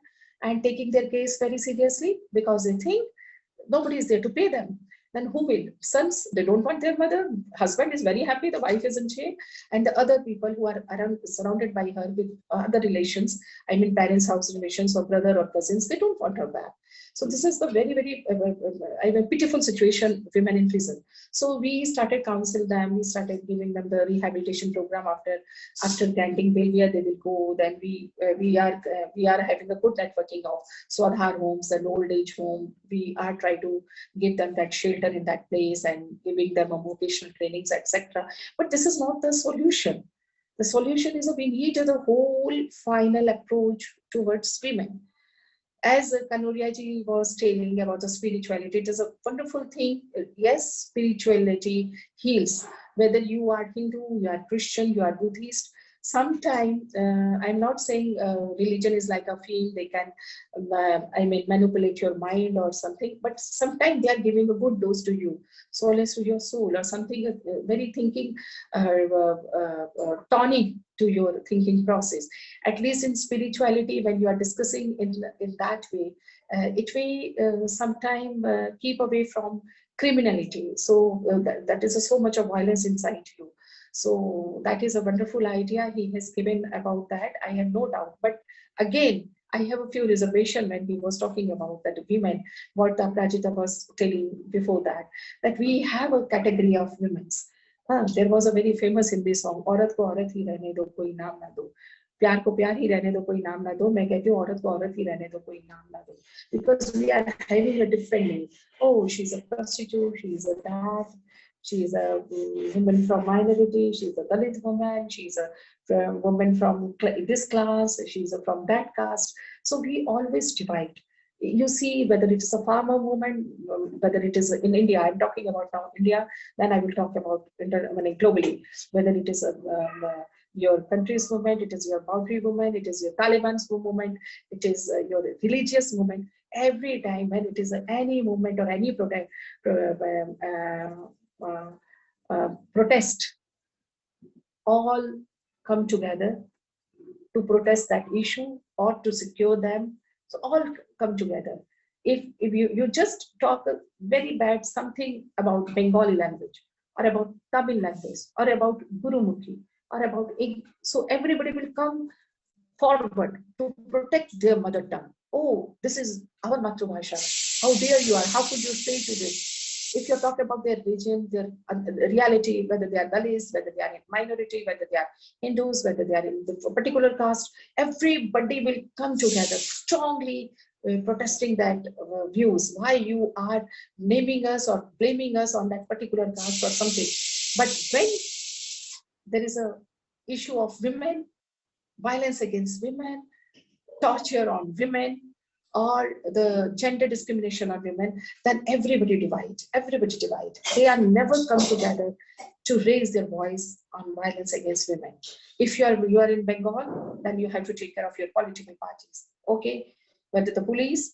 and taking their case very seriously, because they think nobody is there to pay them. Then who will? Sons, they don't want their mother. Husband is very happy, the wife is in jail. And the other people who are around, surrounded by her with other relations, I mean parents, house relations, or brother or cousins, they don't want her back. So this is the very, very pitiful situation, women in prison. So we started counsel them. We started giving them the rehabilitation program after granting bail, where they will go. Then we are having a good networking of Swadhar homes, an old age home. We are trying to give them that shelter in that place and giving them a vocational trainings, etc. But this is not the solution. The solution is we need the whole final approach towards women. As Kanuria ji was telling about the spirituality, it is a wonderful thing. Yes, spirituality heals. Whether you are Hindu, you are Christian, you are Buddhist. Sometimes, I'm not saying religion is like a fiend, they can, manipulate your mind or something, but sometimes they are giving a good dose to you, solace to your soul, or something very thinking, tonic to your thinking process. At least in spirituality, when you are discussing in that way, it may sometimes keep away from criminality. So that is so much of violence inside you. So that is a wonderful idea he has given about that. I have no doubt. But again, I have a few reservations when he was talking about that women, what Prajita was telling before that we have a category of women. There was a very famous Hindi song, "Aurat ko aurat hi rehne do, koi naam na do." प्यार को प्यार ही रहने दो, कोई नाम ना दो. मैं कहती हूँ औरत को औरत ही रहने दो, कोई नाम ना दो. Because we are having a different name. Oh, she's a prostitute, she's a that, she's a woman from minority, she's a Dalit woman, she's a woman from this class, she's from that caste. So we always divide. You see, whether it is a farmer woman, whether it is in India, I'm talking about now India, then I will talk about globally, whether it is your country's movement, it is your boundary movement, it is your Taliban's movement, it is your religious movement. Every time when it is any movement or any protest, all come together to protest that issue or to secure them. So all come together. If you just talk very bad something about Bengali language or about Tamil language or about Gurumukhi or about so everybody will come forward to protect their mother tongue. Oh, this is our Matrubhasha. How dare you are? How could you say to this? If you're talking about their religion, their reality, whether they are Dalits, whether they are in minority, whether they are Hindus, whether they are in the particular caste, everybody will come together strongly protesting that views. Why you are naming us or blaming us on that particular caste or something. But when there is a issue of women, violence against women, torture on women, or the gender discrimination on women, then everybody divide. Everybody divide. They are never come together to raise their voice on violence against women. If you are in Bengal, then you have to take care of your political parties. Okay, whether the police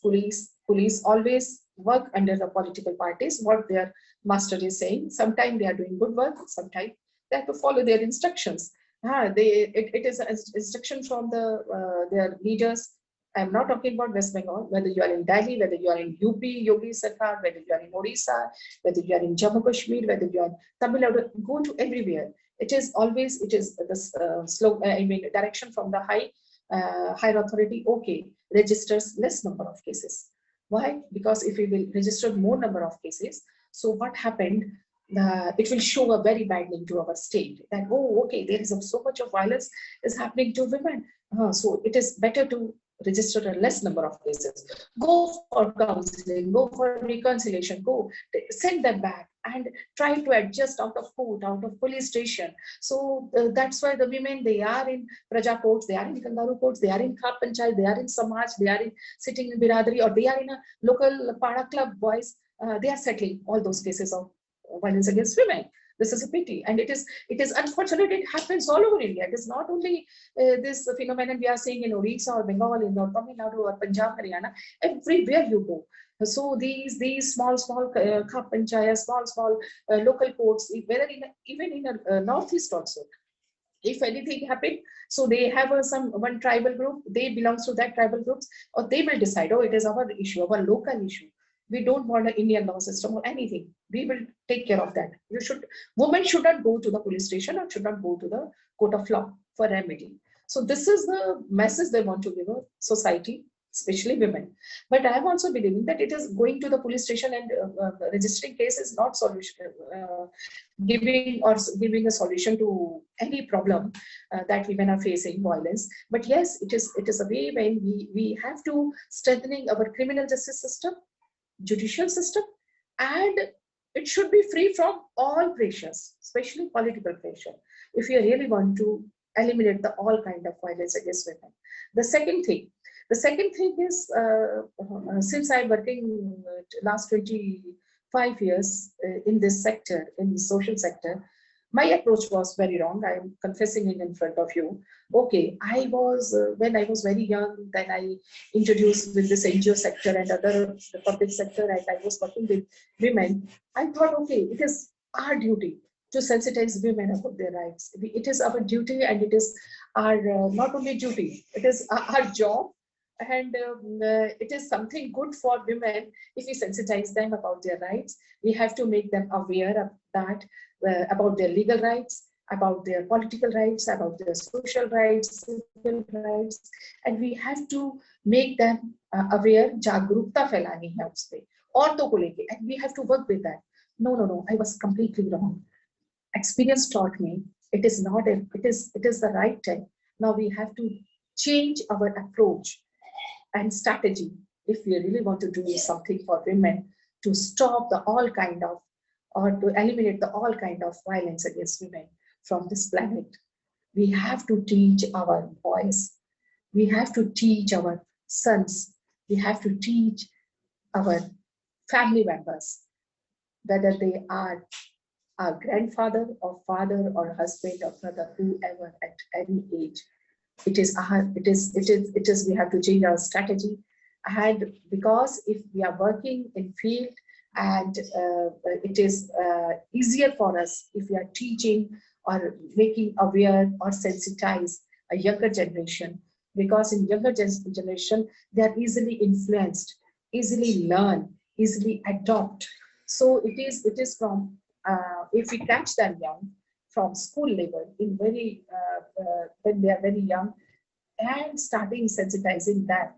always work under the political parties. What their master is saying. Sometimes they are doing good work. Sometimes they have to follow their instructions. It is an instruction from their leaders. I'm not talking about West Bengal, whether you are in Delhi, whether you are in UP, Yogi Sarkar, whether you are in Odisha, whether you are in Jammu Kashmir, whether you are in Tamil Nadu, go to everywhere. It is this direction from the higher authority. Okay, registers less number of cases. Why? Because if we will register more number of cases, so what happened? It will show a very bad name to our state. That okay, there is so much of violence is happening to women. So it is better to register a less number of cases. Go for counseling, go for reconciliation, go send them back and try to adjust out of court, out of police station. So that's why the women, they are in Praja courts, they are in Kangaru courts, they are in Khap Panchayat, they are in Samaj, they are in sitting in Biradari, or they are in a local Pada club boys. They are settling all those cases of violence against women. This is a pity, and it is unfortunate. It happens all over India. It is not only this phenomenon we are seeing in Odisha or Bengal, in Tamil Nadu or Punjab, Haryana. Everywhere you go, so these small Khap Panchayat, small local courts, whether even in northeast also. If anything happened, so they have one tribal group. They belongs to that tribal groups, or they will decide. Oh, it is our issue, our local issue. We don't want an Indian law system or anything. We will take care of that. Women should not go to the police station or should not go to the court of law for remedy. So this is the message they want to give a society, especially women. But I am also believing that it is going to the police station and registering case is not solution, giving a solution to any problem that women are facing, violence. But yes, it is a way when we have to strengthening our criminal justice system, judicial system, and it should be free from all pressures, especially political pressure, if you really want to eliminate all kind of violence against women. The second thing is, since I'm working last 25 years in this sector, in the social sector, my approach was very wrong. I am confessing it in front of you. Okay, I was, when I was very young, then I introduced with this NGO sector and other public sector, and I was working with women. I thought, okay, it is our duty to sensitize women about their rights. It is our duty, and it is our, not only duty, it is our job. And it is something good for women if we sensitize them about their rights. We have to make them aware of that, about their legal rights, about their political rights, about their social rights, civil rights, and we have to make them aware. जागरूकता फैलानी है उस पे, औरतों को लेके, and we have to work with that. No, I was completely wrong. Experience taught me it is not. It is the right time Now we have to change our approach and strategy if we really want to do something for women to stop the all kind of, or to eliminate the all kind of violence against women from this planet. We have to teach our boys, we have to teach our sons, we have to teach our family members, whether they are our grandfather or father or husband or brother, whoever at any age. We have to change our strategy. And because if we are working in field, and it is easier for us if we are teaching or making aware or sensitize a younger generation, because in younger generation, they are easily influenced, easily learn, easily adopt. So it is from, if we catch them young, from school level, in very when they are very young, and starting sensitizing that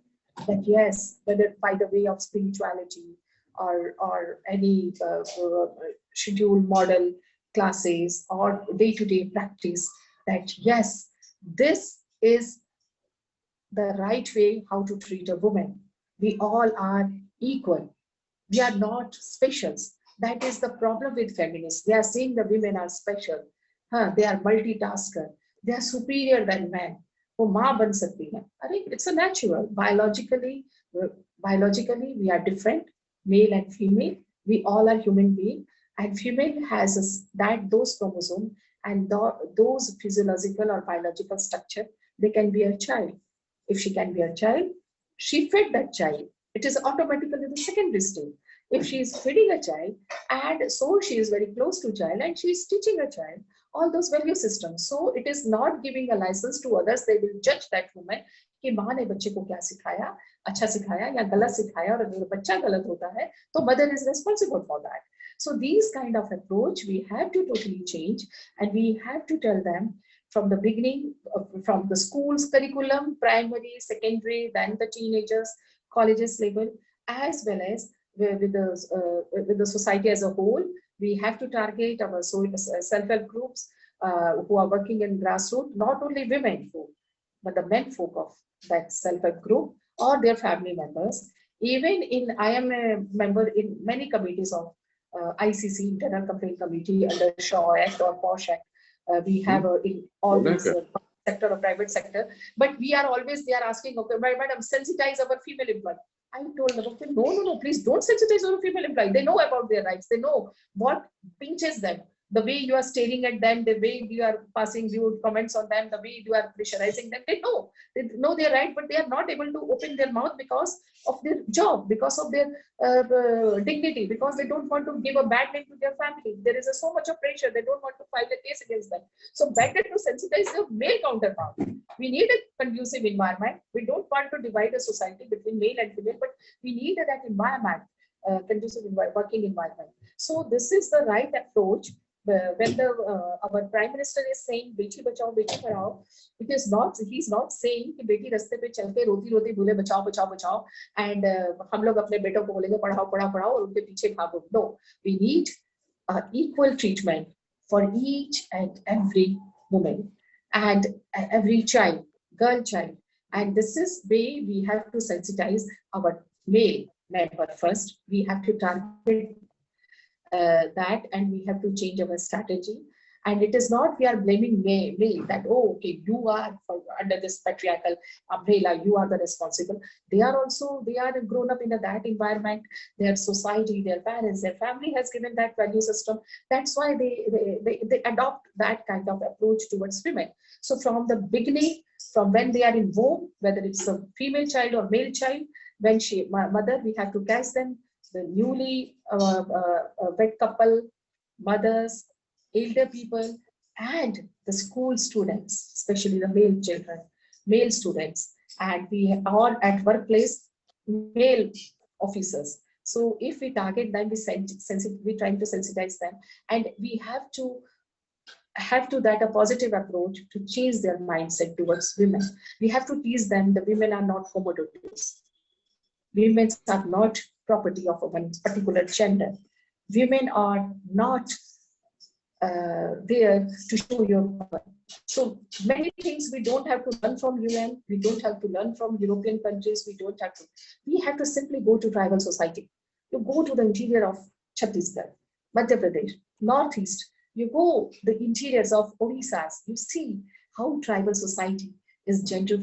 yes, whether by the way of spirituality or any schedule model classes or day-to-day practice, that yes, this is the right way how to treat a woman. We all are equal. We are not specials. That is the problem with feminists. They are saying the women are special. They are multitasker. They are superior than men. वो माँ बन सकती है. अरे, it's a natural. Biologically, we are different, male and female. We all are human beings, and female has those chromosomes and those physiological or biological structure. They can be a child. If she can be a child, she fed that child. It is automatically the secondary stage. If she is feeding a child, and so she is very close to child, and she is teaching a child all those value systems. So it is not giving a license to others. They will judge that woman कि माँ ने बच्चे को क्या सिखाया, अच्छा सिखाया या गलत सिखाया, और अगर बच्चा गलत होता है तो mother is responsible for that. So these kind of approach we have to totally change, and we have to tell them from the beginning, from the school's curriculum, primary, secondary, then the teenagers, colleges level, as well as with the society as a whole. We have to target our self-help groups who are working in grassroots, not only women folk, but the men folk of that self-help group or their family members. Even I am a member in many committees of ICC, Internal Complaint Committee, under Shaw Act or Posh Act. We have in all these sector or private sector, but we are always, they are asking, okay, madam, sensitize our female employees. I told them, okay, no, please don't sensitize our female employees. They know about their rights. They know what pinches them. The way you are staring at them, the way you are passing rude comments on them, the way you are pressurizing them, they know their right, but they are not able to open their mouth because of their job, because of their dignity, because they don't want to give a bad name to their family. There is so much of pressure. They don't want to file a case against them. So better to sensitize the male counterpart. We need a conducive environment. We don't want to divide a society between male and female, but we need that environment, conducive working environment. So this is the right approach. When our Prime Minister is saying "Beti bachao, beti padhao," it is not. He's not saying कि बेटी रास्ते पे चल के रोती रोती बोले बचाओ बचाओ बचाओ, and हम लोग अपने बेटों को बोलेंगे पढ़ाओ पढ़ाओ पढ़ाओ और उनके पीछे भागो. No, we need equal treatment for each and every woman and every child, girl child, and this is way we have to sensitize our male member first. We have to target that, and we have to change our strategy. And it is not we are blaming male that, oh, okay, you are under this patriarchal umbrella, you are the responsible. They are grown up in that environment. Their society, their parents, their family has given that value system. That's why they adopt that kind of approach towards women. So from the beginning, from when they are in womb, whether it's a female child or male child, when mother, we have to catch them, the newly wed couple, mothers, elder people, and the school students, especially the male children, male students, and we are at workplace, male officers. So if we target them, we trying to sensitize them, and we have to that a positive approach to change their mindset towards women. We have to teach them that women are not commodities. Women are not property of a particular gender. Women are not there to show your power. So many things we don't have to learn from UN, we don't have to learn from European countries, we have to simply go to tribal society. You go to the interior of Chhattisgarh, Madhya Pradesh, Northeast, you go the interiors of Odisha, you see how tribal society is gender,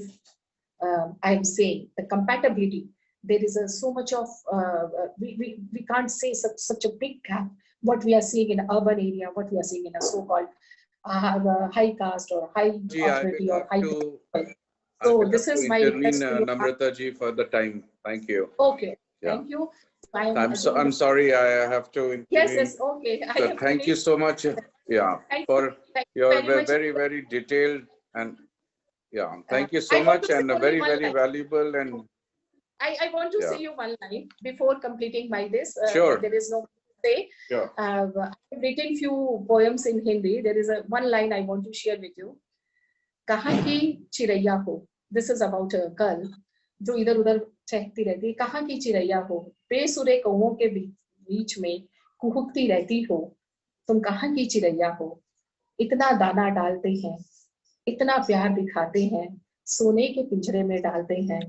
I am saying, the compatibility. There is so much of, we can't say such a big gap, what we are seeing in urban area, what we are seeing in a so-called high caste or high authority or high. So this is my request to you. Namrata ji, for the time. Thank you. Okay, Yeah. thank you. I'm sorry, I have to intervene. Yes, okay. So thank you so much. Yeah, for your very detailed and yeah. Thank you so much, and very valuable. And I want to say you one line before completing my this. Sure. There is no say. Sure. I've written few poems in Hindi. There is one line I want to share with you. कहाँ की चिड़ैया हो. This is about a girl जो इधर उधर चहकती रहती है. कहाँ की चिड़ैया हो, बेसुरे कौवों के बीच में कुहुकती रहती हो. तुम कहाँ की चिड़ैया हो, इतना दाना डालते हैं, इतना प्यार दिखाते हैं, सोने के पिंजरे में डालते हैं,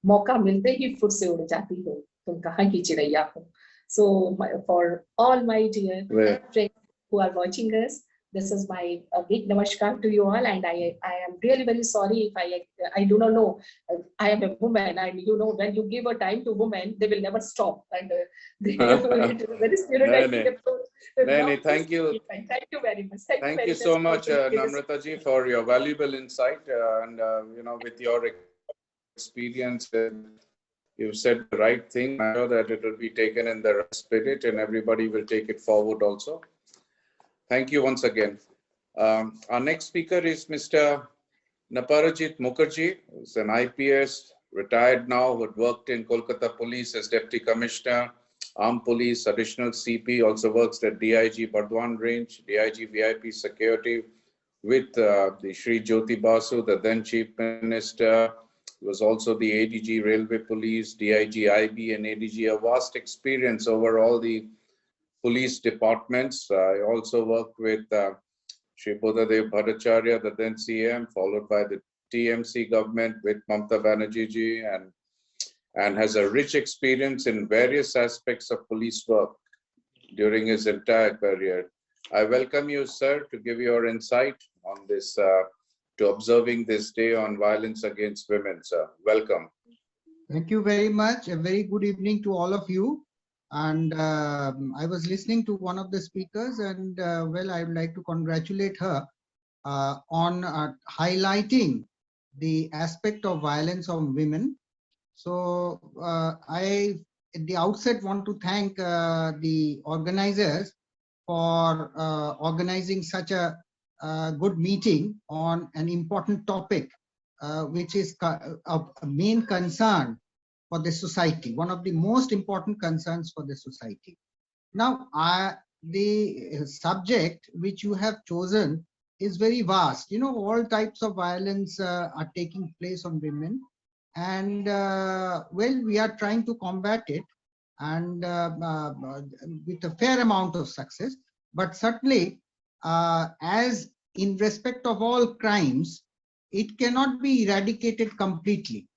मौका मिलते ही फुर से उड़ जाती हो, तुम कहाँ की चिड़ैया हो. So for all my dear friends who are watching us, this is my big namaskar to you all, and I am really very sorry if I do not know. I am a woman, and you know, when you give a time to women, they will never stop, and they very stereotyping approach. Thank you. Thank you very much. Thank you so much, Namrata ji, for your valuable insight, and you know, with your experience, you've said the right thing. I know that it will be taken in the right spirit, and everybody will take it forward also. Thank you once again. Our next speaker is Mr. Naparajit Mukherjee, who's an IPS, retired now, who had worked in Kolkata Police as Deputy Commissioner, Armed Police, Additional CP, also works at DIG Bardwan Range, DIG VIP Security with the Shri Jyoti Basu, the then Chief Minister. He was also the ADG Railway Police, DIG IB and ADG, a vast experience over all the police departments. I also worked with Shri Bodhadev Bhattacharya, the then CM, followed by the TMC government with Mamata Banerjee ji, and has a rich experience in various aspects of police work during his entire career. I welcome you, sir, to give your insight on this, to observing this day on violence against women, sir. Welcome. Thank you very much. A very good evening to all of you. And I was listening to one of the speakers, and well, I would like to congratulate her on highlighting the aspect of violence on women. So I, at the outset, want to thank the organizers for organizing such a good meeting on an important topic, which is a main concern for the society, one of the most important concerns for the society. Now, the subject which you have chosen is very vast. You know, all types of violence are taking place on women, and well, we are trying to combat it, and with a fair amount of success. But certainly, as in respect of all crimes, it cannot be eradicated completely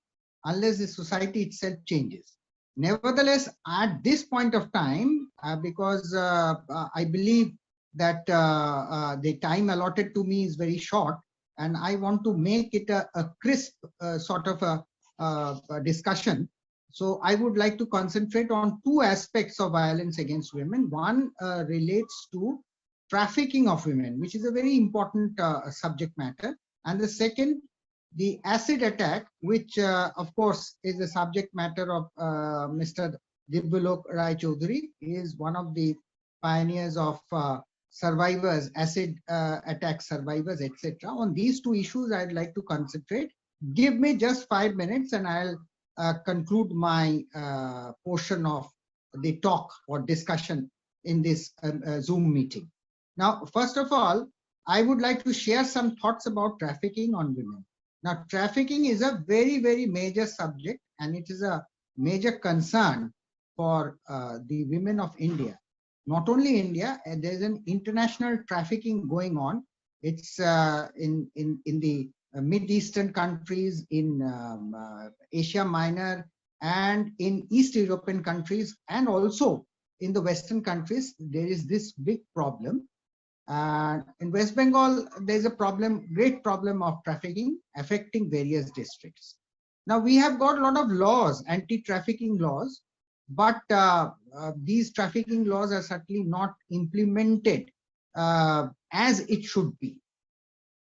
unless the society itself changes. Nevertheless, at this point of time, because I believe that the time allotted to me is very short, and I want to make it a crisp sort of a discussion. So I would like to concentrate on two aspects of violence against women. One relates to trafficking of women, which is a very important subject matter. And the second, the acid attack, which of course is the subject matter of Mr. Divyalok Rai Chaudhary. He is one of the pioneers of survivors, acid attack survivors, etc. On these two issues, I'd like to concentrate. Give me just 5 minutes and I'll conclude my portion of the talk or discussion in this Zoom meeting. Now, first of all, I would like to share some thoughts about trafficking on women. Now, trafficking is a very, very major subject, and it is a major concern for the women of India. not only India, there's an international trafficking going on. It's in the Mid Eastern countries, in Asia Minor, and in East European countries, and also in the Western countries. There is this big problem. In West Bengal, there's a problem, great problem of trafficking affecting various districts. Now we have got a lot of laws, anti-trafficking laws, but these trafficking laws are certainly not implemented as it should be.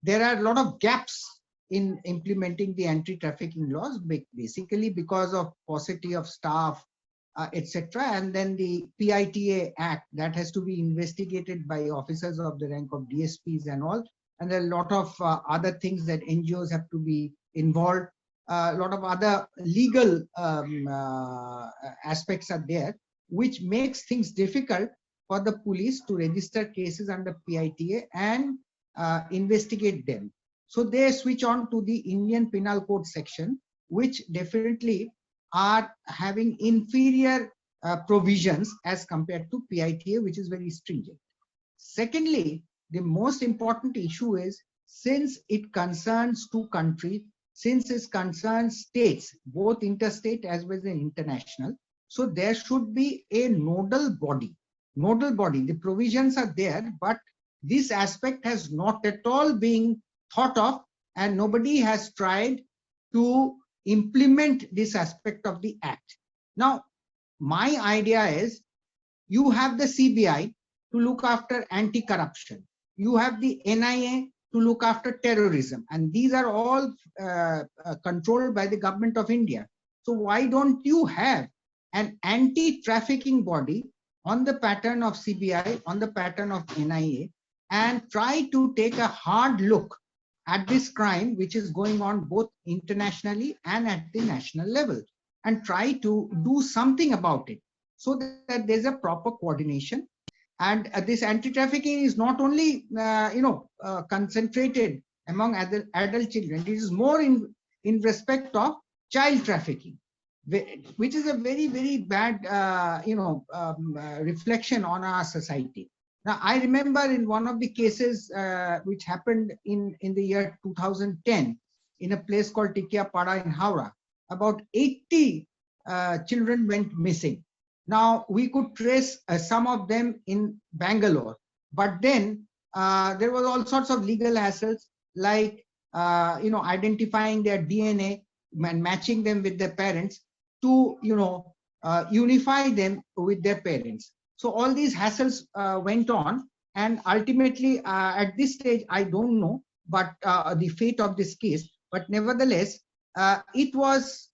There are a lot of gaps in implementing the anti-trafficking laws, basically because of paucity of staff, etc. And then the PITA Act that has to be investigated by officers of the rank of DSPs and all. And there are a lot of other things that NGOs have to be involved. A lot of other legal aspects are there, which makes things difficult for the police to register cases under PITA and investigate them. So they switch on to the Indian Penal Code section, which definitely are having inferior provisions as compared to PITA, which is very stringent. Secondly, the most important issue is, since it concerns two countries, since it concerns states, both interstate as well as international, so there should be a nodal body. The provisions are there, but this aspect has not at all been thought of, and nobody has tried to implement this aspect of the act. Now, my idea is, you have the CBI to look after anti-corruption. You have the NIA to look after terrorism, and these are all controlled by the government of India. So why don't you have an anti-trafficking body on the pattern of CBI, on the pattern of NIA, and try to take a hard look at this crime which is going on both internationally and at the national level, and try to do something about it so that there's a proper coordination. And this anti-trafficking is not only concentrated among adult children. It is more in respect of child trafficking, which is a very, very bad reflection on our society. Now, I remember in one of the cases which happened in the year 2010 in a place called Tikiapada in Howrah, about 80 children went missing. Now, we could trace some of them in Bangalore, but then there was all sorts of legal hassles, like identifying their DNA and matching them with their parents to unify them with their parents. So all these hassles went on, and ultimately at this stage I don't know but the fate of this case, but nevertheless it was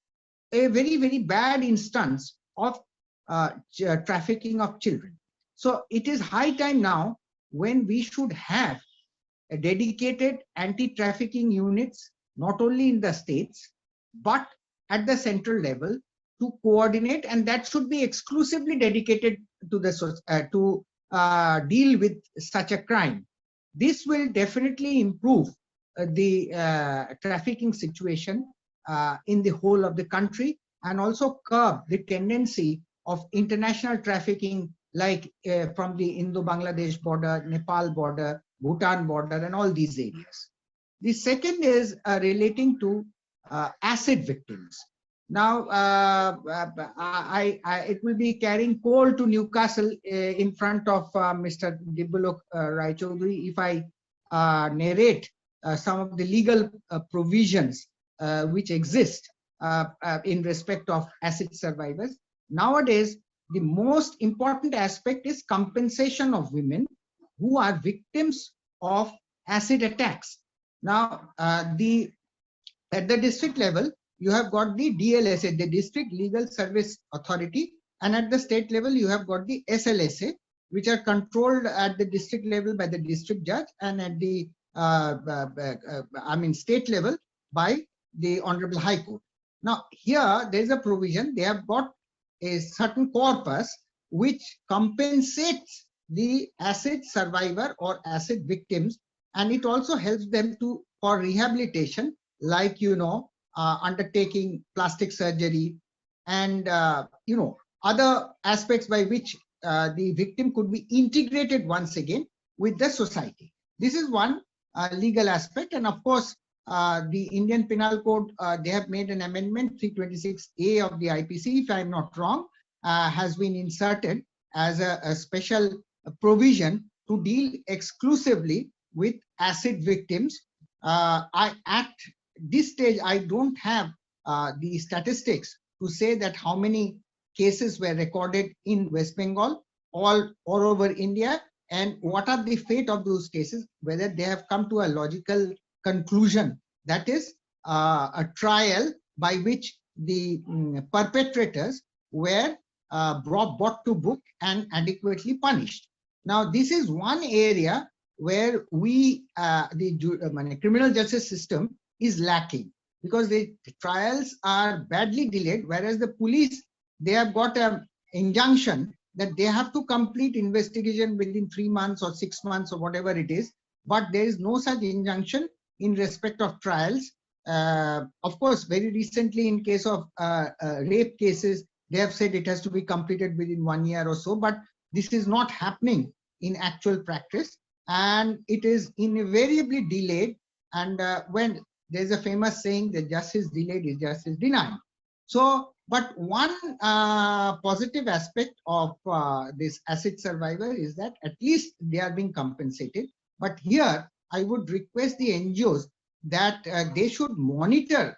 a very, very bad instance of trafficking of children. So it is high time now when we should have a dedicated anti-trafficking units, not only in the states but at the central level, to coordinate, and that should be exclusively dedicated to the deal with such a crime. This will definitely improve the trafficking situation in the whole of the country, and also curb the tendency of international trafficking, like from the Indo-Bangladesh border, Nepal border, Bhutan border, and all these areas. The second is relating to acid victims. Now, it will be carrying coal to Newcastle in front of Mr. Dibulok Rai Chaudhuri if I narrate some of the legal provisions which exist in respect of acid survivors. Nowadays, the most important aspect is compensation of women who are victims of acid attacks. Now, at the district level, you have got the DLSA, the District Legal Service Authority, and at the state level, you have got the SLSA, which are controlled at the district level by the district judge, and at the state level by the Honorable High Court. Now, here there is a provision. They have got a certain corpus which compensates the acid survivor or acid victims, and it also helps them for rehabilitation, like undertaking plastic surgery and other aspects by which the victim could be integrated once again with the society. This is one legal aspect. And of course, the Indian Penal Code, they have made an amendment, 326A of the IPC, if I'm not wrong, has been inserted as a special provision to deal exclusively with acid victims. At this stage, I don't have the statistics to say that how many cases were recorded in West Bengal, all over India, and what are the fate of those cases, whether they have come to a logical conclusion, that is a trial by which the perpetrators were brought to book and adequately punished. Now, this is one area where we, the criminal justice system is lacking, because the trials are badly delayed, whereas the police, they have got an injunction that they have to complete investigation within 3 months or 6 months or whatever it is, but there is no such injunction in respect of trials. Of course, very recently in case of rape cases, they have said it has to be completed within 1 year or so, but this is not happening in actual practice, and it is invariably delayed. And when there's a famous saying that justice delayed is justice denied. So, but one positive aspect of this acid survivor is that at least they are being compensated. But here, I would request the NGOs that they should monitor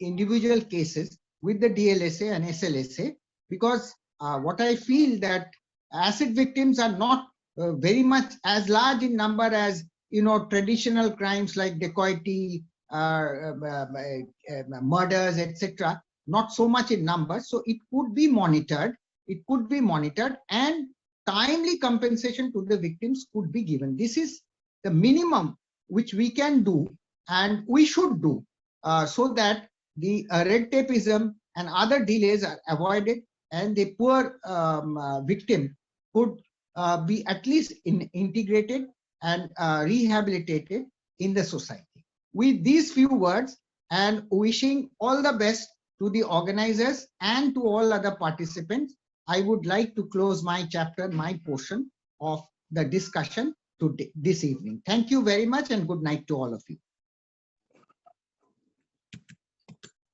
individual cases with the DLSA and SLSA, because what I feel that acid victims are not very much as large in number as, you know, traditional crimes like dacoity, murders, etc. Not so much in number. So it could be monitored. It could be monitored, and timely compensation to the victims could be given. This is the minimum which we can do and we should do, so that the red tapeism and other delays are avoided, and the poor victim could be at least integrated and rehabilitated in the society. With these few words, and wishing all the best to the organizers and to all other participants, I would like to close my chapter, my portion of the discussion today, this evening. Thank you very much, and good night to all of you.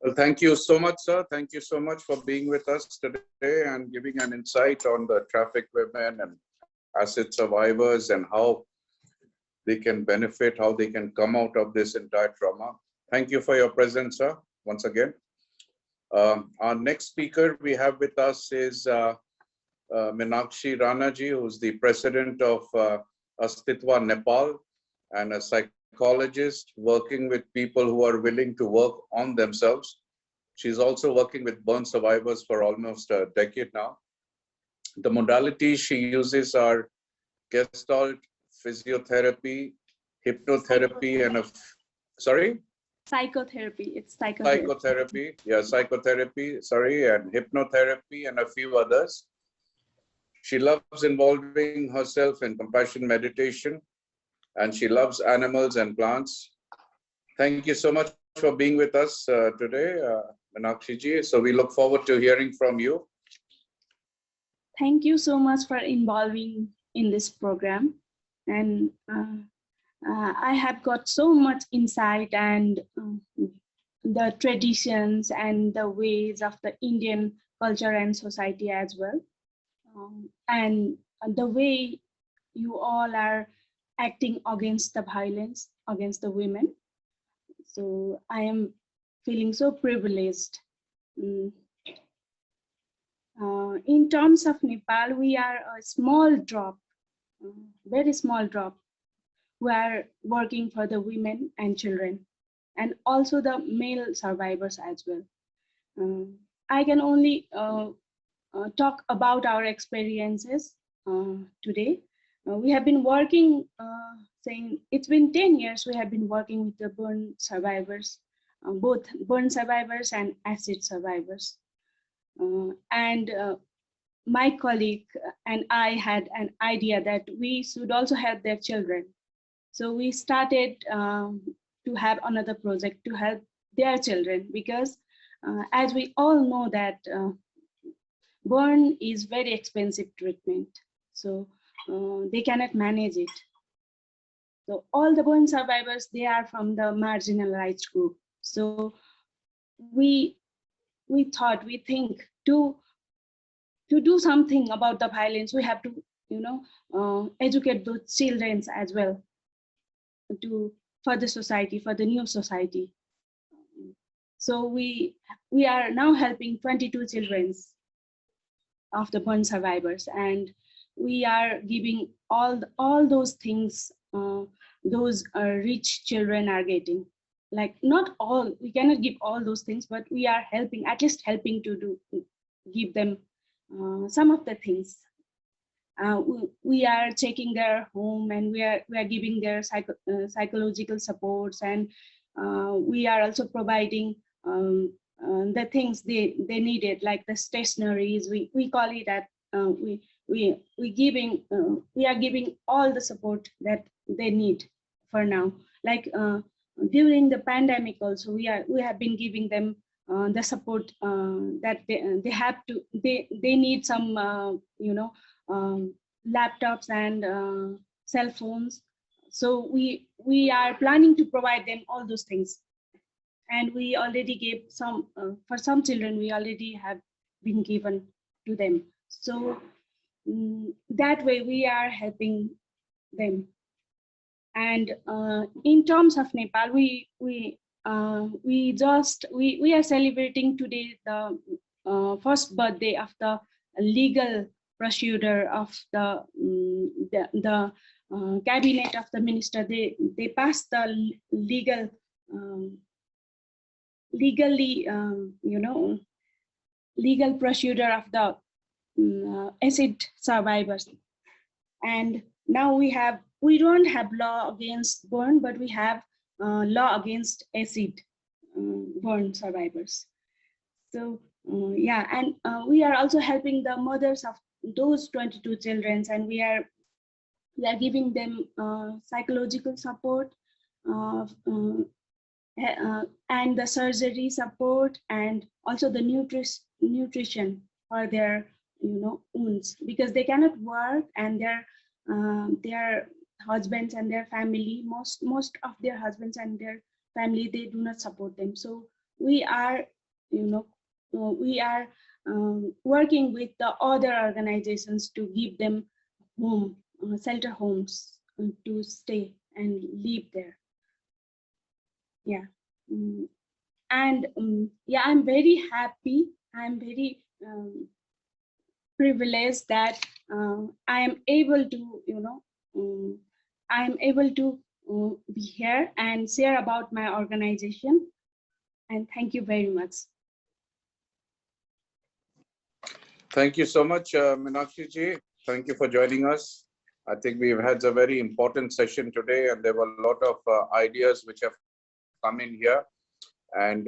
Well, thank you so much, sir. Thank you so much for being with us today and giving an insight on the trafficked women and acid survivors and how they can benefit, how they can come out of this entire trauma. Thank you for your presence, sir, once again. Our next speaker we have with us is Meenakshi Ranaji, who's the president of Astitwa Nepal and a psychologist working with people who are willing to work on themselves. She's also working with burn survivors for almost a decade now. The modalities she uses are Gestalt, physiotherapy, hypnotherapy, and psychotherapy. It's psychotherapy. Psychotherapy, and hypnotherapy, and a few others. She loves involving herself in compassion meditation, and she loves animals and plants. Thank you so much for being with us today, Meenakshi ji. So we look forward to hearing from you. Thank you so much for involving in this program. And I have got so much insight and the traditions and the ways of the Indian culture and society as well. And the way you all are acting against the violence against the women. So I am feeling so privileged. In terms of Nepal, we are a small drop, very small drop. We are working for the women and children, and also the male survivors as well. I can only talk about our experiences today. We have been working, saying it's been 10 years we have been working with the burn survivors, both burn survivors and acid survivors. My colleague and I had an idea that we should also help their children. So we started to have another project to help their children, because as we all know that burn is very expensive treatment, so they cannot manage it. So all the burn survivors, they are from the marginalized group. So we think to do something about the violence, we have to, educate those children as well, for the society, for the new society. So we are now helping 22 children of the burn survivors, and we are giving all those things those rich children are getting. Like, not all, we cannot give all those things, but we are helping, at least helping to give them some of the things. We are checking their home, and we are giving their psychological supports, and we are also providing the things they needed, like the stationaries. We call it that we are giving all the support that they need for now. Like during the pandemic also, we have been giving them the support that they need some laptops and cell phones. So we are planning to provide them all those things, and we already gave some for some children. We already have been given to them. So that way we are helping them. And in terms of Nepal, we are celebrating today the first birthday of the legal procedure of the cabinet of the minister. They passed the legal procedure of the acid survivors. And now we don't have law against burn, but we have law against acid burn survivors. So yeah, and we are also helping the mothers of those 22 children, and we are giving them psychological support and the surgery support, and also the nutrition for their wounds, because they cannot work, and their husbands and their family, most of their husbands and their family, they do not support them. So we are working with the other organizations to give them home, shelter homes to stay and live there. Yeah. And yeah, I'm very happy. I'm very privileged that I am able to, I'm able to be here and share about my organization. And thank you very much. Thank you so much, Meenakshi ji. Thank you for joining us. I think we've had a very important session today, and there were a lot of ideas which have come in here. And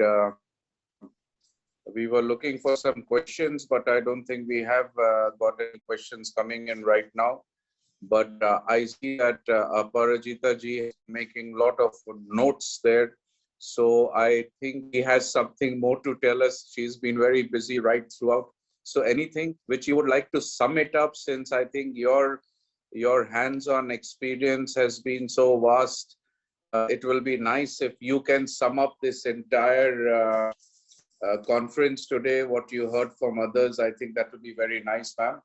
we were looking for some questions, but I don't think we have got any questions coming in right now. But I see that Aparajita ji is making a lot of notes there. So I think he has something more to tell us. She's been very busy right throughout. So anything which you would like to sum it up, since I think your hands-on experience has been so vast. It will be nice if you can sum up this entire conference today, what you heard from others. I think that would be very nice, ma'am.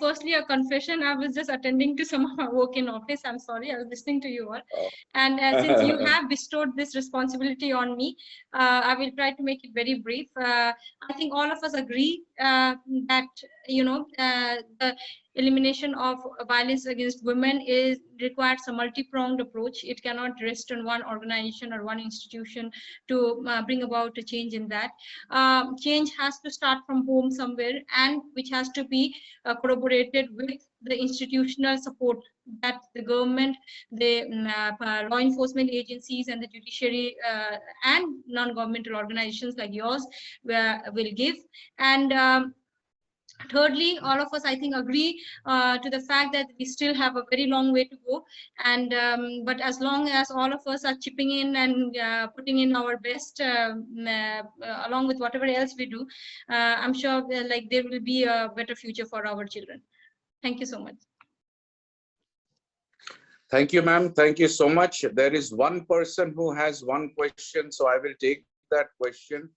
Firstly, a confession. I was just attending to some of my work in office. I'm sorry. I was listening to you all. Oh. And since you have bestowed this responsibility on me, I will try to make it very brief. I think all of us agree that, the elimination of violence against women requires a multi-pronged approach. It cannot rest on one organization or one institution to bring about a change in that. Change has to start from home somewhere, and which has to be corroborated with the institutional support that the government, the law enforcement agencies, and the judiciary and non-governmental organizations like yours will give. And Thirdly, all of us, I think, agree to the fact that we still have a very long way to go. And but as long as all of us are chipping in and putting in our best, along with whatever else we do, I'm sure like there will be a better future for our children. Thank you so much. Thank you, ma'am. Thank you so much. There is one person who has one question, so I will take that question.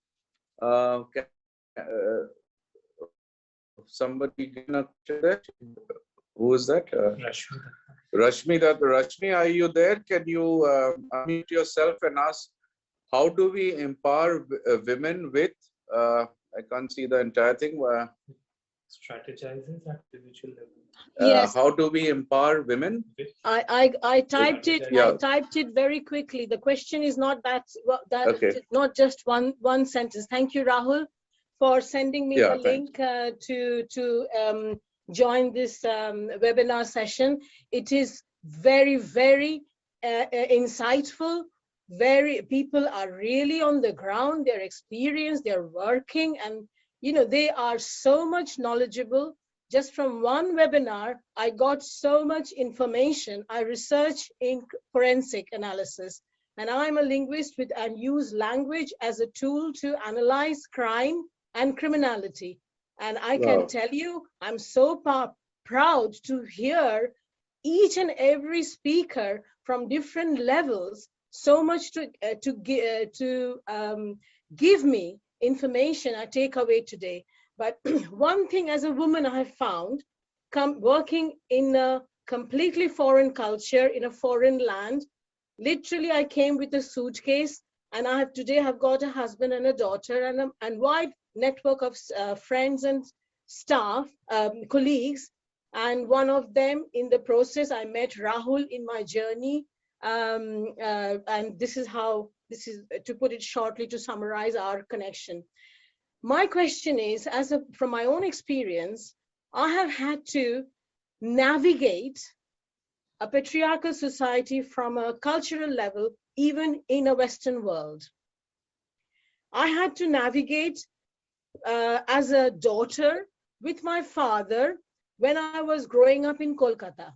Somebody that? Who is that? Rashmi. Rashmi, are you there? Can you unmute yourself and ask, how do we empower women with? I can't see the entire thing. Strategizes at individual level. Yes. How do we empower women? I typed it. Yeah. I typed it very quickly. The question is not that Okay. not just one sentence. Thank you, Rahul, for sending me Yeah, the link to join this webinar session. It is very insightful. People are really on the ground. They're experienced. They're working, and they are so much knowledgeable. Just from one webinar, I got so much information. I research in forensic analysis, and I'm a linguist and use language as a tool to analyze crime and criminality. And I can tell you, I'm so proud to hear each and every speaker from different levels so much to give me information I take away today. But one thing as a woman I have found, working in a completely foreign culture, in a foreign land, literally I came with a suitcase, and today have got a husband and a daughter and wide network of friends and staff, colleagues. And one of them, in the process, I met Rahul in my journey. And this is to put it shortly, to summarize our connection. My question is, from my own experience, I have had to navigate a patriarchal society from a cultural level, even in a Western world. I had to navigate as a daughter with my father when I was growing up in Kolkata.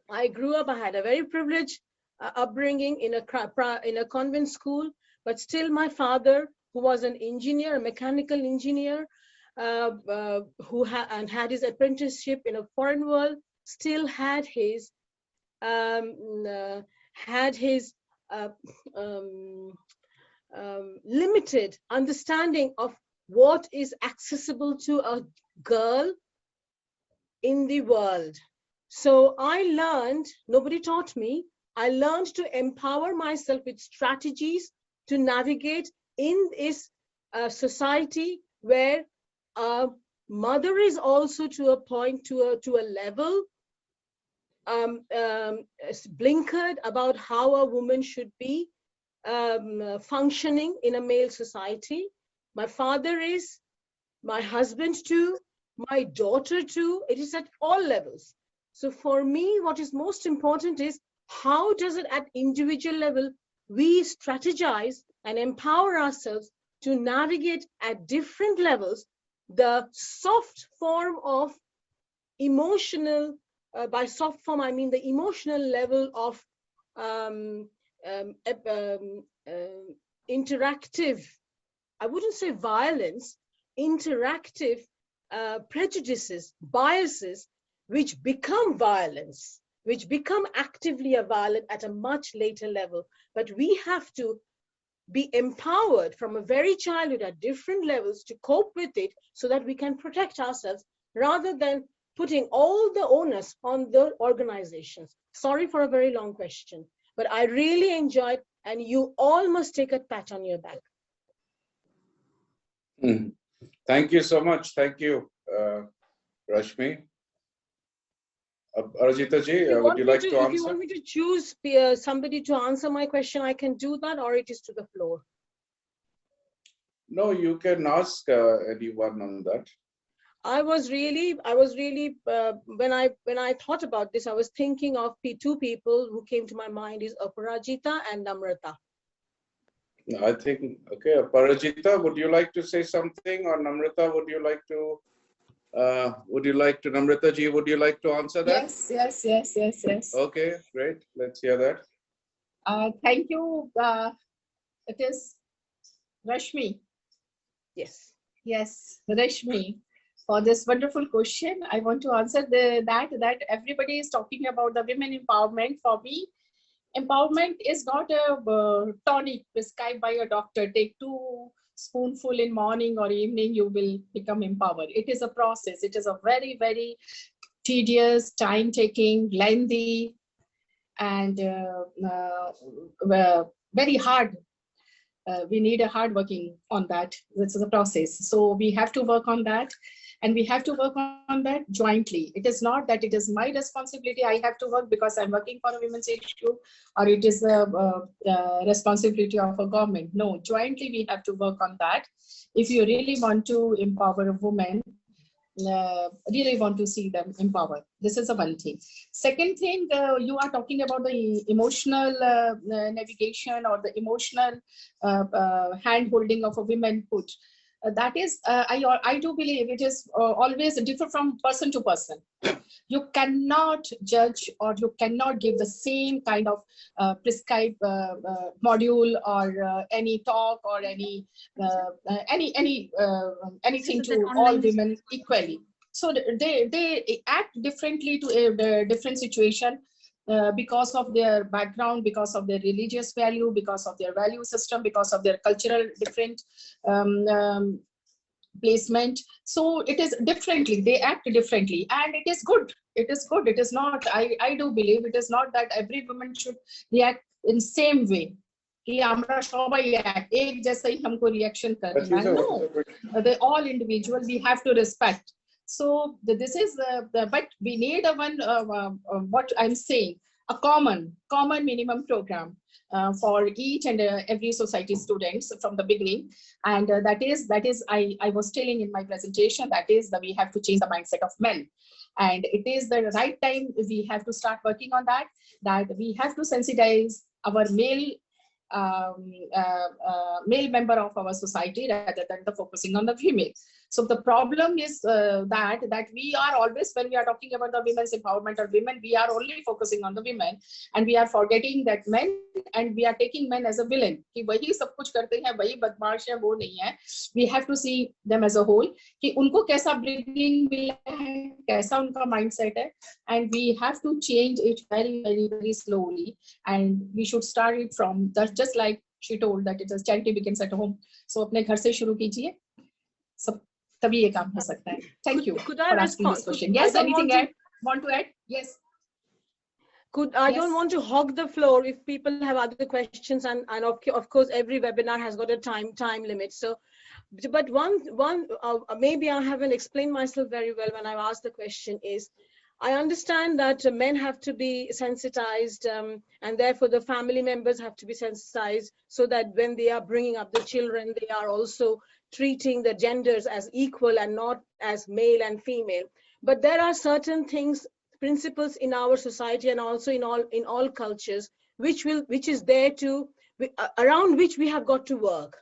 I grew up, I had a very privileged upbringing in a convent school, but still my father, who was an engineer, a mechanical engineer, who had his apprenticeship in a foreign world, still had his limited understanding of what is accessible to a girl in the world. So I learned, nobody taught me, I learned to empower myself with strategies to navigate in this society where mother is also to a point, to a level, blinkered about how a woman should be functioning in a male society. My father is, my husband too, my daughter too. It is at all levels. So for me, what is most important is, how does it at individual level we strategize and empower ourselves to navigate at different levels the soft form of emotional, by soft form I mean the emotional level of interactive, I wouldn't say violence, interactive prejudices, biases, which become violence, which become actively violent at a much later level. But we have to be empowered from a very childhood at different levels to cope with it, so that we can protect ourselves, rather than putting all the onus on the organizations. Sorry for a very long question, but I really enjoyed, and you all must take a pat on your back. Thank you so much. Thank you, Rashmi. Arjita ji, would you like to answer? If you want me to choose somebody to answer my question, I can do that, or it is to the floor. No, you can ask anyone on that. I was really when I thought about this, I was thinking of two people who came to my mind, is Aparajita and Namrata. I think, okay, Aparajita, would you like to say something, or Namrata, would you like to Would you like to, Namrata ji, would you like to answer that? Yes. Okay, great. Let's hear that. Thank you. It is Rashmi. Yes. Yes, Rashmi, for this wonderful question. I want to answer that everybody is talking about the women empowerment. For me, empowerment is not a tonic prescribed by a doctor. Take 2 spoonful in morning or evening, you will become empowered. It is a process. It is a very, very tedious, time-taking, lengthy, and very hard. We need a hard working on that. This is a process. So we have to work on that, and we have to work on that jointly. It is not that it is my responsibility. I have to work because I'm working for a women's issue, or it is the responsibility of a government. No, jointly we have to work on that. If you really want to empower a woman, really want to see them empowered. This is the one thing. Second thing, you are talking about the emotional navigation or the emotional hand holding of a womanhood. That is, I do believe it is always different from person to person. You cannot judge or you cannot give the same kind of prescribed module or any talk or anything to all women equally. So they act differently to a different situation because of their background, because of their religious value, because of their value system, because of their cultural different placement. So it is differently, they act differently, and it is good. It is good. It is not, I do believe it is not that every woman should react in same way. कि हमरा सबाई एक जैसा ही हमको reaction करना है. No, they all individual. We have to respect. So this is but we need a one what I'm saying, a common minimum program for each and every society students from the beginning, and that is I was telling in my presentation, that is that we have to change the mindset of men, and it is the right time we have to start working on that. That we have to sensitize our male member of our society rather than the focusing on the female. So the problem is that we are always, when we are talking about the women's empowerment or women, we are only focusing on the women, and we are forgetting that men, and we are taking men as a villain. कि वही सब कुछ करते हैं, वही बदमाश है, वो नहीं है. We have to see them as a whole. कि उनको कैसा upbringing मिला है, कैसा उनका mindset है, and we have to change it very, very, very slowly. And we should start it from that, just like she told that it is charity begins at home. So अपने घर से शुरू कीजिए. सब तभी ये काम हो सकता है. Thank you for asking this question. Yes, anything want to add? Yes. I don't want to hog the floor if people have other questions, and of course every webinar has got a time limit. So, but one maybe I haven't explained myself very well when I've asked the question is, I understand that men have to be sensitized, and therefore the family members have to be sensitized, so that when they are bringing up the children, they are also treating the genders as equal and not as male and female. But there are certain things, principles in our society and also in all cultures, which is there to around which we have got to work.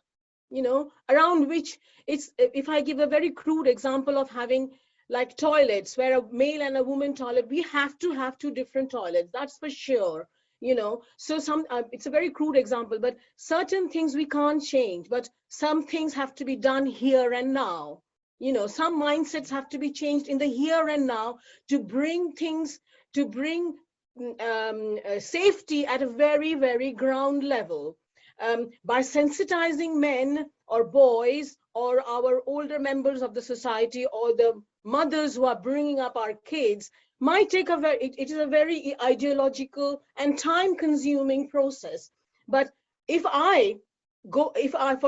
You know, around which it's, if I give a very crude example of having like toilets, where a male and a woman toilet, we have to have 2 different toilets. That's for sure. You know, so it's a very crude example, but certain things we can't change, but some things have to be done here and now. You know, some mindsets have to be changed in the here and now to bring things, to bring safety at a very, very ground level. By sensitizing men or boys or our older members of the society or the mothers who are bringing up our kids, might take it is a very ideological and time-consuming process. But for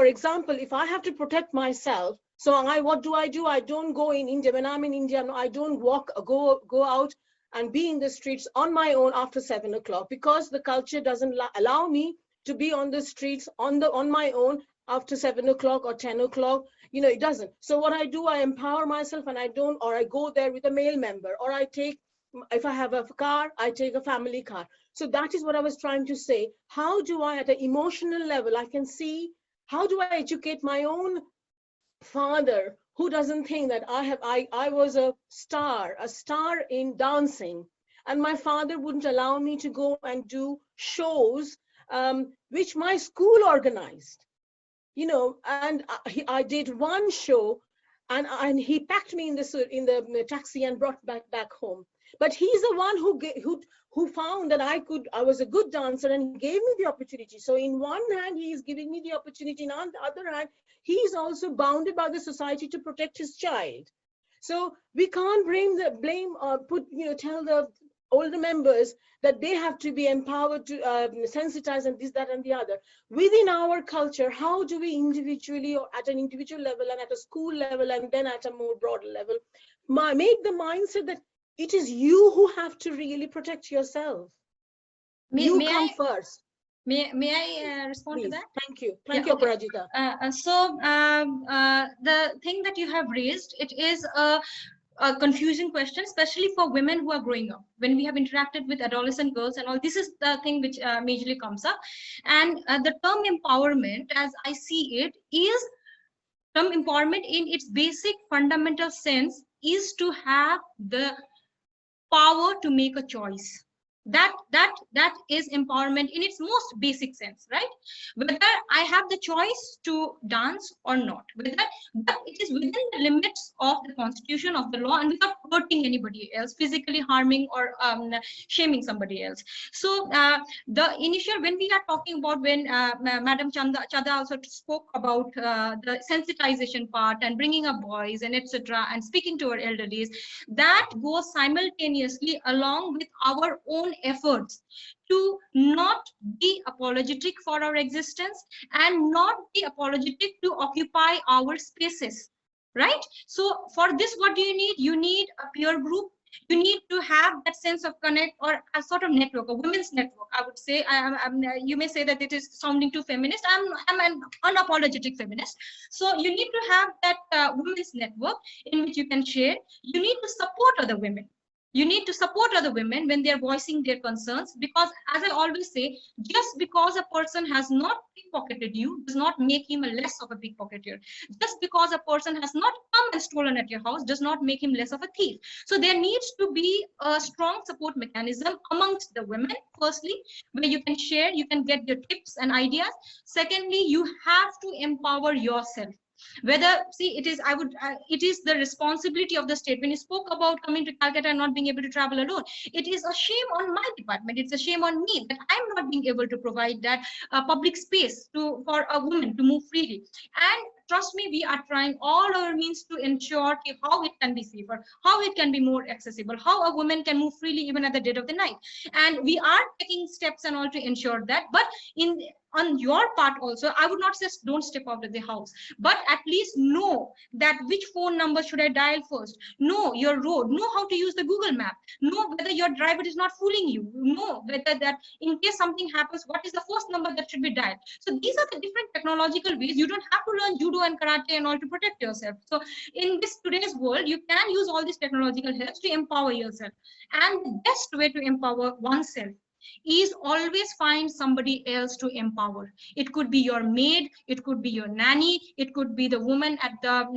example, if I have to protect myself, so what do? I don't go in India. When I'm in India, I don't go out and be in the streets on my own after 7 o'clock, because the culture doesn't allow me to be on the streets on my own after 7 o'clock or 10 o'clock. You know, it doesn't. So what I do, I empower myself, and I go there with a male member, or I take, if I have a car, I take a family car. So that is what I was trying to say. How do I, at an emotional level, I can see, how do I educate my own father who doesn't think that I was a star in dancing, and my father wouldn't allow me to go and do shows which my school organized, you know, and I did one show, and he packed me in the taxi and brought back home. But he's the one who found that I was a good dancer and gave me the opportunity. So in one hand, he is giving me the opportunity, and on the other hand, he is also bounded by the society to protect his child. So we can't blame or tell the older members that they have to be empowered to sensitize and this, that, and the other. Within our culture, how do we individually or at an individual level and at a school level and then at a more broader level, make the mindset that it is you who have to really protect yourself. May come I, first. May I respond Please. to that? Thank you. Yeah, Thank you, okay. Aparajita. The thing that you have raised, it is a confusing question, especially for women who are growing up. When we have interacted with adolescent girls and all, this is the thing which majorly comes up. And the term empowerment, as I see it, is term empowerment in its basic fundamental sense is to have the power to make a choice. That is empowerment in its most basic sense, right? Whether I have the choice to dance or not, but it is within the limits of the constitution, of the law, and without hurting anybody else, physically harming or shaming somebody else. So the initial, when we are talking about, when Madam Chada also spoke about the sensitization part and bringing up boys and etc. and speaking to our elderlies, that goes simultaneously along with our own efforts to not be apologetic for our existence and not be apologetic to occupy our spaces, right? So for this, what do you need? You need a peer group. You need to have that sense of connect, or a sort of network, a women's network, I would say. You may say that it is sounding too feminist. I'm an unapologetic feminist. So you need to have that women's network in which you can share. You need to support other women. You need to support other women when they're voicing their concerns, because as I always say, just because a person has not pickpocketed you does not make him a less of a pickpocketer. Just because a person has not come and stolen at your house does not make him less of a thief. So there needs to be a strong support mechanism amongst the women, firstly, where you can share, you can get your tips and ideas. Secondly, you have to empower yourself. Whether, see, it is, it is the responsibility of the state. When you spoke about coming to Calcutta and not being able to travel alone, it is a shame on my department. It's a shame on me that I'm not being able to provide that public space for a woman to move freely. And trust me, we are trying all our means to ensure how it can be safer, how it can be more accessible, how a woman can move freely even at the dead of the night. And we are taking steps and all to ensure that. But on your part also, I would not say don't step out of the house, but at least know that which phone number should I dial first, know your road, know how to use the Google map, know whether your driver is not fooling you, know whether that in case something happens, what is the first number that should be dialed. So these are the different technological ways. You don't have to learn judo and karate and all to protect yourself. So in this today's world, you can use all these technological helps to empower yourself. And the best way to empower oneself is always find somebody else to empower. It could be your maid, it could be your nanny, it could be the woman at the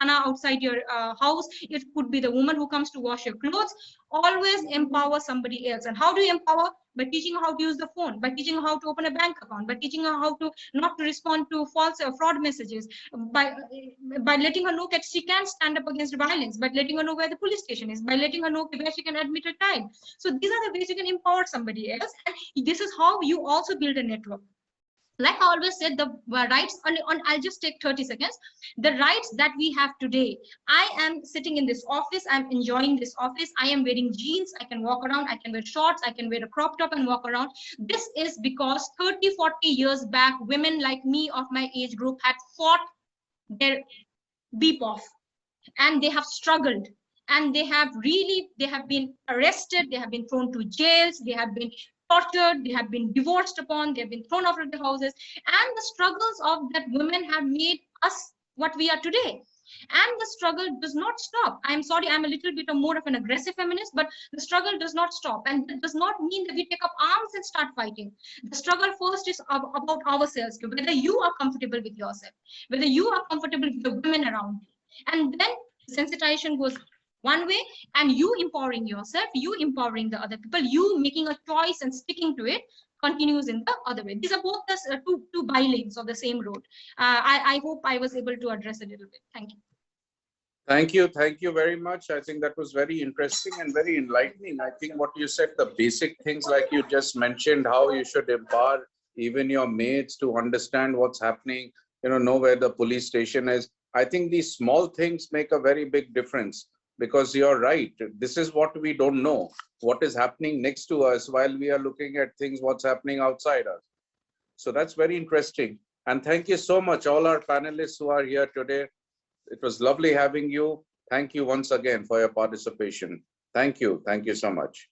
khana outside your house, it could be the woman who comes to wash your clothes. Always empower somebody else. And how do you empower? By teaching her how to use the phone, by teaching her how to open a bank account, by teaching her how to not to respond to false or fraud messages, by letting her know that she can stand up against violence, by letting her know where the police station is, by letting her know where she can admit her child. So these are the ways you can empower somebody else, and this is how you also build a network. Like I always said, the rights on I'll just take 30 seconds. The rights that we have today. I am sitting in this office. I'm enjoying this office. I am wearing jeans. I can walk around. I can wear shorts. I can wear a crop top and walk around. This is because 30, 40 years back, women like me of my age group had fought their beep off, and they have struggled. And they have been arrested. They have been thrown to jails. They have been tortured, they have been divorced upon, they have been thrown out of the houses, and the struggles of that women have made us what we are today. And the struggle does not stop. I'm sorry, I'm a little bit more of an aggressive feminist, but the struggle does not stop. And that does not mean that we take up arms and start fighting. The struggle first is about ourselves, whether you are comfortable with yourself, whether you are comfortable with the women around you, And then sensitization goes one way, and you empowering yourself, you empowering the other people, you making a choice and sticking to it continues in the other way. These are both the two by-lanes of the same road. I hope I was able to address a little bit. Thank you. Thank you. Thank you very much. I think that was very interesting and very enlightening. I think what you said, the basic things like you just mentioned, how you should empower even your mates to understand what's happening, know where the police station is. I think these small things make a very big difference, because you're right. This is what we don't know, what is happening next to us while we are looking at things, what's happening outside us. So that's very interesting. And thank you so much, all our panelists who are here today. It was lovely having you. Thank you once again for your participation. Thank you. Thank you so much.